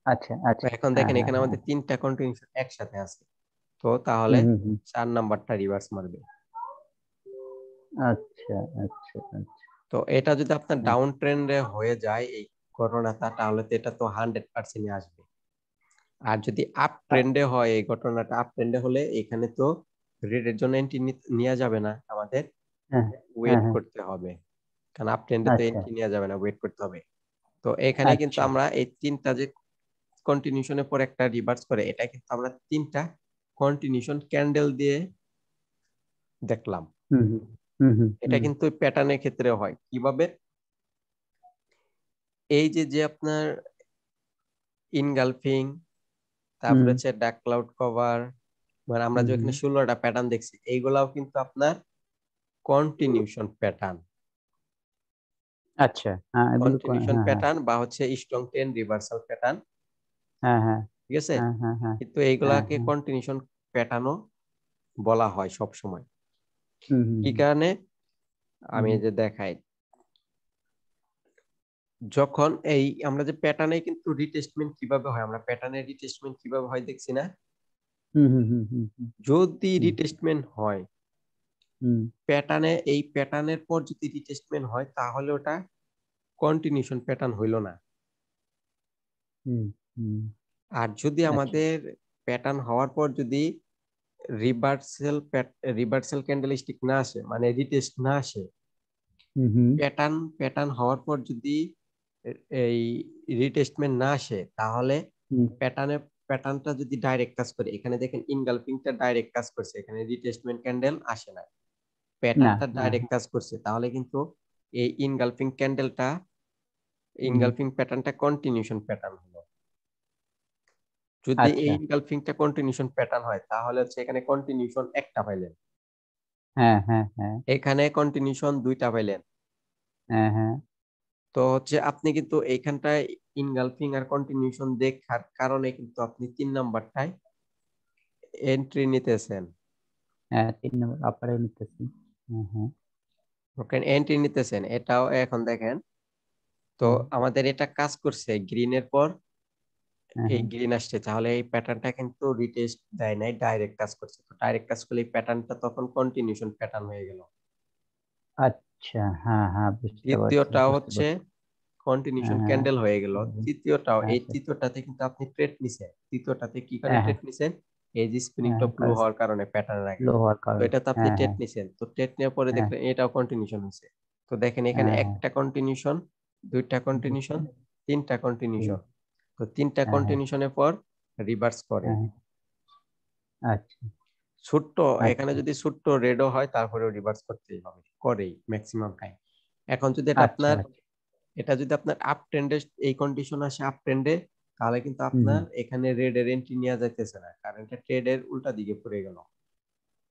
আচ্ছা তো আচ্ছা এখন হ্যাঁ দেখেন হ্যাঁ এখানে হ্যাঁ আমাদের তিনটা কন্টিনিউশন একসাথে আছে, তো তাহলে হুম হুম হুম 4 নাম্বারটা রিভার্স মারবে। আচ্ছা আচ্ছা আচ্ছা তো এটা যদি আপনার হ্যাঁ ডাউন ট্রেন্ডে হয়ে যায় এই ঘটনাটা, তাহলে তো এটা তো 100% আসবে। আর যদি আপ ট্রেন্ডে হয় এই ঘটনাটা, আপ ট্রেন্ডে হলে এখানে তো রেডের জন্য এন্ট্রি নেওয়া যাবে না, আমাদের হ্যাঁ হ্যাঁ ওয়েট হ্যাঁ করতে হবে, কারণ আপ ট্রেন্ডে তো আচ্ছা এন্ট্রি নেওয়া যাবে না, ওয়েট করতে হবে। তো এখানে কিন্তু আচ্ছা আমরা এই তিনটা যে কন্টিনিউশনের পর একটা রিভার্স করে, এটা কিন্তু আমরা তিনটা কন্টিনিউশন ক্যান্ডেল দিয়ে দেখলাম। হুম হুম হুম হুম এটা হুম কিন্তু প্যাটার্নের ক্ষেত্রে হয় কিভাবে, এই যে যে আপনার ইনগালফিং, তারপরে হুম, হচ্ছে ডার্ক ক্লাউড কভার, মানে আমরা হুম, যে হুম। এখানে 16টা প্যাটার্ন দেখছি, এইগুলাও কিন্তু আপনার কন্টিনিউশন প্যাটার্ন, আচ্ছা হ্যাঁ এগুলো কন্টিনিউশন হ্যাঁ হ্যাঁ প্যাটার্ন বা হচ্ছে স্ট্রং টেন রিভার্সাল প্যাটার্ন, হ্যাঁ হ্যাঁ ঠিক আছে। হ্যাঁ হ্যাঁ হ্যাঁ কিন্তু হ্যাঁ এইগুলাকে হ্যাঁ কন্টিনিউশন প্যাটার্নও বলা হয় সব সময়। হুম হুম কি কারণে, হুম আমি এই হুম যে দেখাই, যখন এই আমরা যে প্যাটার্নে কিন্তু রিটেস্টমেন্ট কিভাবে হয়, আমরা প্যাটার্নের রিটেস্টমেন্ট কিভাবে হয় দেখছি না, হুম হুম হুম হুম হুম যদি হুম রিটেস্টমেন্ট হয় হুম প্যাটার্নে, এই প্যাটার্নের পর যদি রিটেস্টমেন্ট হয়, তাহলে ওটা কন্টিনিউশন প্যাটার্ন হইল না। হুম হুম, আর যদি আচ্ছা আমাদের প্যাটার্ন হওয়ার পর যদি রিভার্সাল রিভার্সাল ক্যান্ডেলস্টিক না আসে, মানে রিটেস্ট না আসে, হুম হুম প্যাটার্ন হওয়ার পর যদি এই রিটেস্টমেন্ট না আসে, তাহলে হুম, প্যাটার্নে প্যাটার্নটা যদি ডাইরেক্ট কাজ করে, এখানে দেখেন ইনগালফিংটা ডাইরেক্ট কাজ করছে, এখানে রিটেস্টমেন্ট ক্যান্ডেল আসে না, না প্যাটার্নটা হ্যাঁ ডাইরেক্ট কাজ করছে, তাহলে কিন্তু এই ইনগালফিং ক্যান্ডেলটা, হুম ইনগালফিং প্যাটার্নটা কন্টিনিউশন প্যাটার্ন হলো। যদি এই আচ্ছা ইনগালফিংটা কন্টিনিউশন প্যাটার্ন হয়, তাহলে হচ্ছে এখানে কন্টিনিউশন একটা পাইলেন, হ্যাঁ হ্যাঁ হ্যাঁ এখানে কন্টিনিউশন দুইটা পাইলেন। হ্যাঁ হ্যাঁ তো হচ্ছে আপনি কিন্তু এইখানটায় ইনগালফিং আর কন্টিনিউশন দেখার কারণে কিন্তু আপনি 3 নাম্বারটায় এন্ট্রি নিতেছেন। হ্যাঁ 3 নম্বর আপারে নিতেছি হ্যাঁ হ্যাঁ ওখানে এন্ট্রি নিতেছেন, এটাও এখন দেখেন। তো হ্যাঁ আমাদের এটা কাজ করছে গ্রিনের পর, হ্যাঁ এই হ্যাঁ, গ্রিন আসছে, তাহলে এই প্যাটার্নটা কিন্তু রিটেস্ট দেয় নাই, ডাইরেক্ট কাজ করছে। তো ডাইরেক্ট কাজ করলে এই প্যাটার্নটা তখন কন্টিনিউশন প্যাটার্ন হয়ে গেল। আচ্ছা হ্যাঁ হ্যাঁ বুঝতে পারছি দ্বিতীয়টা বুঝতে হচ্ছে পারছি কন্টিনিউশন হ্যাঁ ক্যান্ডেল হয়ে গেল। হ্যাঁ তৃতীয়টাও, এই আচ্ছা তৃতীয়টাতে কিন্তু আপনি ট্রেড নিছেন, তৃতীয়টাতে কি কারণে হ্যাঁ হ্যাঁ ট্রেড নিছেন, এই যে স্পিনিং হ্যাঁ টপ লো হওয়ার কারণে প্যাটার্নের আগে। লো হওয়ার তো কারণে এটাতে আপনি হ্যাঁ ট্রেড হ্যাঁ নিছেন, তো ট্রেড নেওয়ার পরে হ্যাঁ দেখলেন এটাও কন্টিনিউশন হয়েছে। তো দেখেন এখানে হ্যাঁ হ্যাঁ একটা কন্টিনিউশন, দুইটা বুঝতে কন্টিনিউশন, তিনটা হুম, কন্টিনিউশন। তো তিনটা হ্যাঁ হ্যাঁ কন্টিনিউশনের পর রিভার্স করে। হ্যাঁ ছোট্ট, এখানে আচ্ছা যদি ছোট্ট রেডও হয়, তারপরেও রিভার্স করতেই হবে, করেই ম্যাক্সিমাম টাইম। এখন যদি এটা আচ্ছা আপনার, আচ্ছা এটা যদি আপনার আপ ট্রেন্ডে এই কন্ডিশন আসে আপ ট্রেন্ডে, তাহলে কিন্তু হুম আপনার হুম এখানে রেড এর এন্ট্রি নেওয়া যাইতেছে না, কারণ এটা ট্রেডের উল্টা দিকে পড়ে গেল।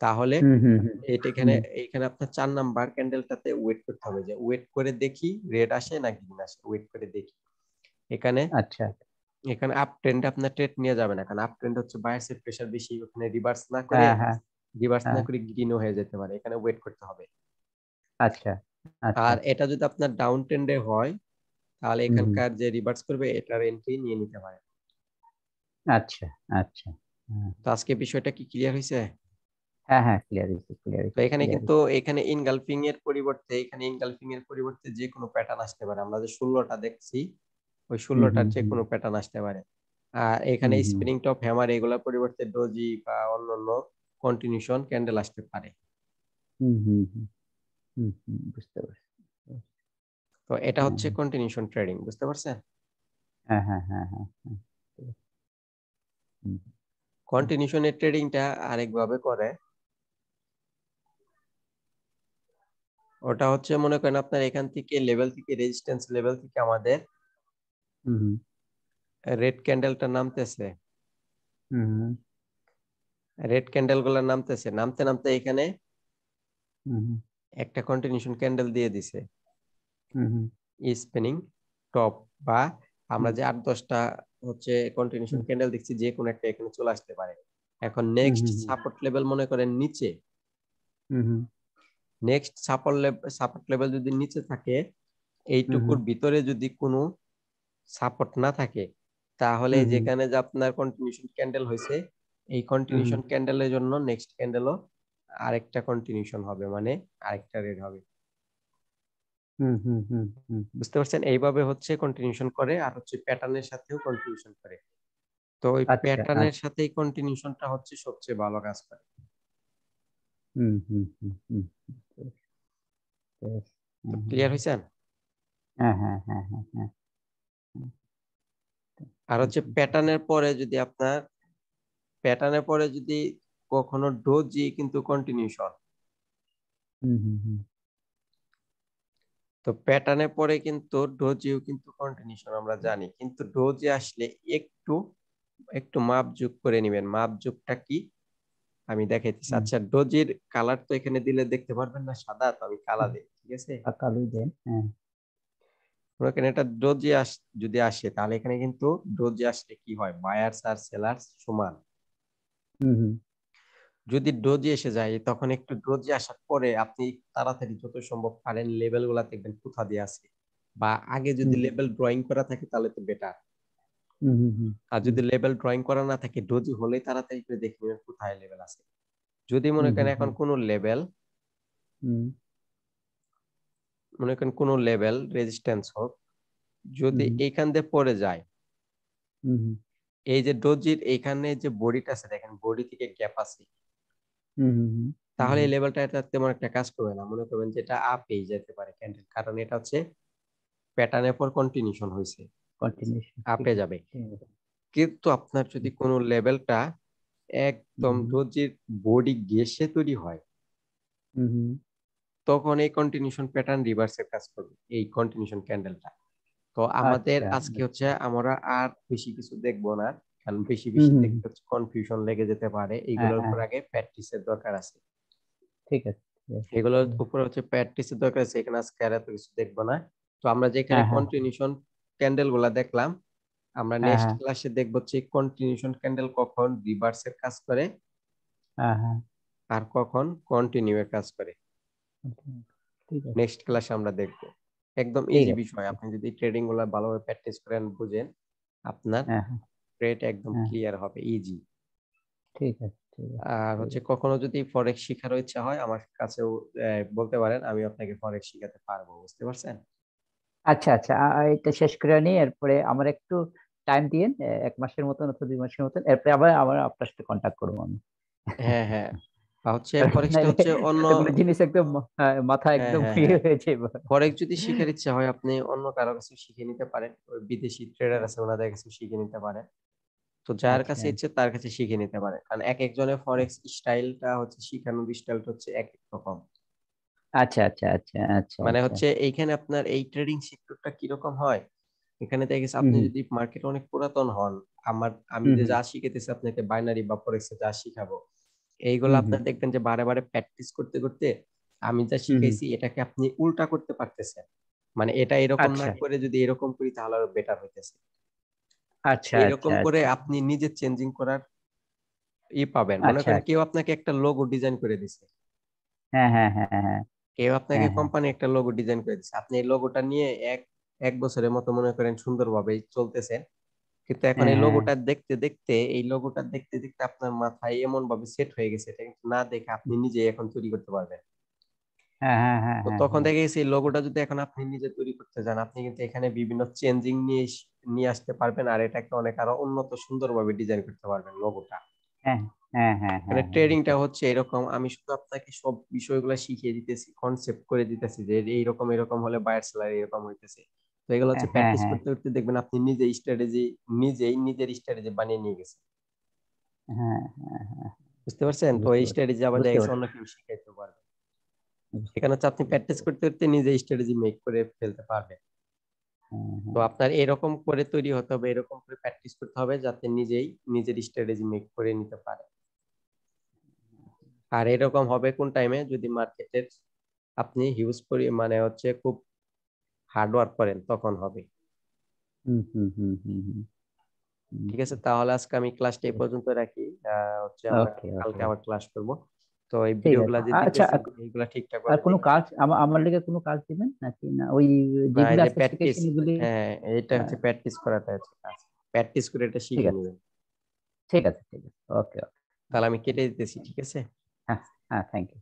তাহলে হুম হুম হুম এটা এখানে, হুম, এইখানে আপনার 4 নাম্বার ক্যান্ডেলটাতে ওয়েট করতে হবে, যে ওয়েট করে দেখি রেড আসে না গ্রিন আসে, ওয়েট করে দেখি। এখানে, আচ্ছা এখানে আপ ট্রেন্ডে আপনার ট্রেড নিয়ে যাবে না, কারণ আপ ট্রেন্ড হচ্ছে বায়ার্সের প্রেসার বেশি, ওখানে হ্যাঁ হ্যাঁ রিভার্স না হ্যাঁ করে গ্রিনও হয়ে যেতে পারে, এখানে ওয়েট করতে হবে। আচ্ছা আচ্ছা আর এটা যদি আপনার ডাউন ট্রেন্ডে হয়, তাহলে হুম হুম এখানকার যে রিভার্স করবে এটার এন্ট্রি নিয়ে নিতে পারে। আচ্ছা আচ্ছা হ্যাঁ তো আজকে বিষয়টা কি ক্লিয়ার হয়েছে? হ্যাঁ হ্যাঁ ক্লিয়ার হয়েছে ক্লিয়ার তো হয়েছে এখানে ক্লিয়ার কিন্তু, হয়েছে এখানে ইনগালফিং এর পরিবর্তে, এখানে ইনগালফিং এর পরিবর্তে যে কোনো প্যাটার্ন আসতে পারে, আমরা যে 16টা দেখছি ওই হুম 16টার হুম যে হুম কোনো প্যাটার্ন আসতে পারে। আর এখানে হুম হুম স্পিনিং টপ হ্যামার এগুলোর পরিবর্তে ডোজি বা অন্যান্য কন্টিনিউশন ক্যান্ডেল আসতে পারে। হুম হুম হুম হুম হুম, বুঝতে পারছি তো এটা হ্যাঁ হচ্ছে কন্টিনিউশন ট্রেডিং, বুঝতে পারছেন? হ্যাঁ হ্যাঁ হ্যাঁ হ্যাঁ হ্যাঁ হুম, হুম, কন্টিনিউশনের ট্রেডিংটা আরেকভাবে করে, ওটা হচ্ছে মনে করেন আপনার এখান থেকে লেভেল থেকে রেজিস্ট্যান্স লেভেল থেকে আমাদের হুম রেড ক্যান্ডেলটা নামতেছে, হুম রেড ক্যান্ডেল গুলা নামতেছে, নামতে নামতে এখানে হুম একটা কন্টিনিউশন ক্যান্ডেল দিয়ে দিছে হুম স্পিনিং টপ, বা আমরা হুম যে 8-10টা হচ্ছে কন্টিনিউশন হুম ক্যান্ডেল দেখছি যে কোনো একটা এখানে চলে আসতে পারে। এখন হুম নেক্সট হুম সাপোর্ট লেভেল মনে করেন নিচে, হুম হুম নেক্সট সাপোর্ট লেভেল যদি নিচে থাকে, হুম এইটুকুর ভিতরে যদি কোনো সাপোর্ট না থাকে, তাহলে হুম হুম যেখানে যে আপনার কন্টিনিউশন ক্যান্ডেল হয়েছে, এই হুম কন্টিনিউশন ক্যান্ডেলের জন্য নেক্সট ক্যান্ডেলও আরেকটা কন্টিনিউশন হবে, মানে আরেকটা রেড হবে। হুম হুম হুম হুম হুম। বুঝতে পারছেন? এইভাবে হচ্ছে কন্টিনিউশন করে, আর হচ্ছে প্যাটার্নের সাথেও কন্টিনিউশন করে। তো ওই আচ্ছা প্যাটার্নের আচ্ছা। সাথেই কন্টিনিউশনটা হচ্ছে সবচেয়ে ভালো কাজ করে। হুম হুম হুম হুম। বেশ, বেশ। তো হুম, হুম। ক্লিয়ার হয়েছেন? হ্যাঁ হ্যাঁ হ্যাঁ হ্যাঁ হ্যাঁ হ্যাঁ, আর হুম হচ্ছে প্যাটার্নের পরে যদি আপনার, প্যাটার্নের পরে যদি কখনো ডোজি কিন্তু কন্টিনিউশন, হুম হুম হুম তো প্যাটার্নের পরে কিন্তু ডোজিও কিন্তু কন্টিনিউশন আমরা জানি, কিন্তু ডোজি আসলে একটু একটু মাপ যোগ করে নেবেন। মাপ যোগটা কি আমি দেখাইতেছি। হুম। আচ্ছা, ডোজির কালার তো এখানে দিলে দেখতে পারবেন না, সাদা, তো আমি কালা হুম, দিই, ঠিক আছে? কাকালুই দেন, হ্যাঁ। মনে করেন এটা ডোজি যদি আসে, তাহলে এখানে কিন্তু ডোজি আসলে কি হয়, বায়ার্স আর সেলার্স সমান। হুম হুম যদি ডোজি এসে যায়, তখন একটু ডোজি আসার পরে আপনি তাড়াতাড়ি যত সম্ভব পারেন লেভেল গুলা দেখবেন কোথা দিয়ে আছে, বা আগে যদি হুম লেভেল ড্রয়িং করা থাকে তাহলে তো বেটার। হুম হুম হুম আর হুম যদি লেভেল ড্রয়িং করা না থাকে, ডোজি হলেই তাড়াতাড়ি করে দেখে নেবেন কোথায় লেভেল আছে। যদি মনে হুম করেন হুম এখন হুম কোনো লেভেল, হুম মনে করেন কোনো লেভেল রেজিস্ট্যান্স হোক, যদি হুম এইখান দিয়ে পড়ে যায়, হুম হুম এই যে ডোজির এইখানে যে বডিটা আছে দেখেন, বডি থেকে গ্যাপ আছে, হুম হুম হুম তাহলে হুম এই লেভেলটা এটা তেমন একটা কাজ করবে না। মনে করবেন যেটা আপেই যেতে পারে ক্যান্ডেল, কারণ এটা হচ্ছে প্যাটার্নের পর কন্টিনিউশন হয়েছে, কন্টিনিউশন, ঠিক আপে আছে যাবে। ঠিক আছে। কিন্তু আপনার যদি হুম কোনো লেভেলটা একদম হুম ডোজির বডি ঘেঁষে তৈরি হয়, হুম হুম। তখন এই কন্টিনিউশন প্যাটার্ন রিভার্সের কাজ করবে, এই কন্টিনিউশন ক্যান্ডেলটা। তো আমাদের আচ্ছা আজকে হচ্ছে আচ্ছা। আমরা আর বেশি কিছু দেখবো না, কারণ বেশি হুম বেশি হুম হুম। দেখতে হচ্ছে কনফিউশন লেগে যেতে পারে, হ্যাঁ এইগুলোর হ্যাঁ উপর হ্যাঁ, আগে প্র্যাকটিসের দরকার আছে। ঠিক আছে ঠিক আছে। এগুলোর হুম, উপর হচ্ছে প্র্যাকটিসের দরকার আছে, এখানে আজকে আর এত কিছু দেখবো না। তো আমরা যেখানে হ্যাঁ হ্যাঁ কন্টিনিউশন ক্যান্ডেল গুলা দেখলাম, আমরা হ্যাঁ নেক্সট হ্যাঁ ক্লাসে দেখবো হচ্ছে কন্টিনিউশন ক্যান্ডেল কখন রিভার্সের কাজ করে হ্যাঁ হ্যাঁ। আর কখন কন্টিনিউ এর কাজ করে। ঠিক আছে নেক্সট ক্লাসে আমরা দেখবো। একদম ঠিক ইজি আছে। বিষয়, আপনি যদি ট্রেডিং গুলা ভালোভাবে প্র্যাকটিস করেন, বুঝেন, আপনার হ্যাঁ হ্যাঁ ট্রেড একদম হ্যাঁ, ক্লিয়ার হবে, ইজি। ঠিক আছে ঠিক আছে আর ঠিক হচ্ছে আছে। কখনো যদি ফরেক্স শিখার ইচ্ছা হয়, আমার কাছেও বলতে পারেন, আমি আপনাকে ফরেক্স শিখাতে পারবো, বুঝতে পারছেন? আচ্ছা আচ্ছা, এটা শেষ করে নিই, এরপরে আমার একটু টাইম দিন, 1 মাসের মতন অথবা 2 মাসের মতন, এরপরে আবার আবার আপনার সাথে কন্ট্যাক্ট করবো আমি। হ্যাঁ, হ্যাঁ। আর হচ্ছে কারণ ফরেক্সটা নাইলে হচ্ছে অন্য, এতগুলো জিনিস একদম মাথা হ্যাঁ, একদম হ্যাঁ, ইয়ে হ্যাঁ, হয়ে যাবে। ফরেক্স যদি শিখার ইচ্ছা হয়, আপনি অন্য কারো কাছে শিখে নিতে পারেন, ওই বিদেশি ট্রেডার আছে ওনাদের কাছে শিখে নিতে পারেন। তো যার আচ্ছা কাছে ইচ্ছে তার কাছে শিখে নিতে পারেন, কারণ এক একজনের ফরেক্স স্টাইলটা হচ্ছে, শিখানোর স্টাইলটা হচ্ছে এক এক রকম। আচ্ছা আচ্ছা আচ্ছা আচ্ছা মানে আচ্ছা। হচ্ছে এইখানে আপনার এই ট্রেডিং সেক্টরটা কিরকম হয়, এখানে দেখা গেছে হুম আপনি হুম যদি মার্কেটে অনেক পুরাতন হন, আমি হুম যে হুম যা শিখাইতেছি আপনাকে বাইনারি বা ফরেক্সে যা শিখাবো, এইগুলো হুম হুম আপনার দেখবেন যে বারে বারে প্র্যাকটিস করতে করতে আমি যা হুম হুম। শিখাইছি এটাকে আপনি উল্টা করতে পারতেছেন। মানে এটা এরকম না আচ্ছা করে যদি এরকম করি তাহলে আরো বেটার হইতেছে। আচ্ছা আচ্ছা এইরকম করে আচ্ছা। আপনি নিজে চেঞ্জিং করার পাবেন। মনে আচ্ছা করেন আচ্ছা। কেউ আপনাকে একটা লোগো ডিজাইন করে দিছে, হ্যাঁ হ্যাঁ হ্যাঁ হ্যাঁ কেউ আপনাকে হ্যাঁ হ্যাঁ কোম্পানি একটা লোগো ডিজাইন করে দিচ্ছে, আপনি এই লোগোটা নিয়ে এক এক বছরের মতো মনে করেন সুন্দরভাবে চলতেছেন, কিন্তু এখন হ্যাঁ এই হ্যাঁ লোগোটা দেখতে দেখতে, এই লোগোটা দেখতে দেখতে আপনার মাথায় এমন ভাবে সেট হয়ে গেছে, এটা কিন্তু না দেখে আপনি নিজে এখন তৈরি করতে পারবেন। হ্যাঁ হ্যাঁ হ্যাঁ তো হ্যাঁ তখন হ্যাঁ। দেখে গেছে এই লোগোটা যদি এখন আপনি নিজে তৈরি করতে যান, আপনি কিন্তু এখানে বিভিন্ন চেঞ্জিং নিয়ে আসতে পারবেন, আর এটাকে অনেক আরো উন্নত সুন্দরভাবে ডিজাইন করতে পারবেন লোগোটা। হ্যাঁ হ্যাঁ হ্যাঁ মানে হ্যাঁ হ্যাঁ, ট্রেডিংটা বুঝতে হচ্ছে এরকম, আমি শুধু আপনাকে সব বিষয়গুলো শিখিয়ে দিতেছি, কনসেপ্ট করে দিতেছি যে এইরকম এরকম হলে বায়ার সেলার এরকম হইতেছে। তো এগুলো হচ্ছে হ্যাঁ প্র্যাকটিস হ্যাঁ করতে করতে দেখবেন আপনি নিজের স্ট্র্যাটেজি বানিয়ে নিয়ে গেছেন। হ্যাঁ হ্যাঁ হ্যাঁ, বুঝতে পারছেন? তো বুঝতে এই পারছি স্ট্র্যাটেজি আবার দেখা বুঝতে গেছে পারছি অন্য কেউ শিখাইতে পারবে। এখানে হচ্ছে আপনি প্র্যাকটিস করতে করতে নিজে স্ট্র্যাটেজি মেক করে ফেলতে পারবেন। হ্যাঁ, তো হ্যাঁ। আপনার এরকম করে তৈরি হতে হবে, এরকম করে প্র্যাকটিস করতে হবে যাতে নিজেই নিজের স্ট্র্যাটেজি মেক করে নিতে পারে। আর এরকম হবে কোন টাইমে, যদি মার্কেটের আপনি হিউজ মানে হচ্ছে খুব হার্ড ওয়ার্ক করেন তখন হবে। হুম, হুম, হুম, হুম, হুম, ঠিক আছে, তাহলে আজকে আমি ক্লাসটা এই পর্যন্ত রাখি। হচ্ছে আমরা ওকে, ওকে, কালকে আবার ক্লাস করব। তো এই ঠিক ভিডিওগুলা আছে। যে আচ্ছা, দিতেছি এইগুলা ঠিকঠাক আর ভাবে কোনো দেখবেন। কাজ আমার লেগে কোনো কাজ দিবেন নাকি না? ওই না, এই যেগুলো যে আজকে প্র্যাকটিস, শিখেছেন এগুলি? হ্যাঁ এটা হচ্ছে আহ, প্র্যাকটিস করাটা হচ্ছে কাজ। প্র্যাকটিস করে এটা ঠিক শিখে আছে, নেবেন। ঠিক আছে, ঠিক আছে। ওকে, ওকে। তাহলে আমি কেটে দিতেছি, ঠিক আছে? হ্যাঁ, হ্যাঁ, থ্যাংক ইউ।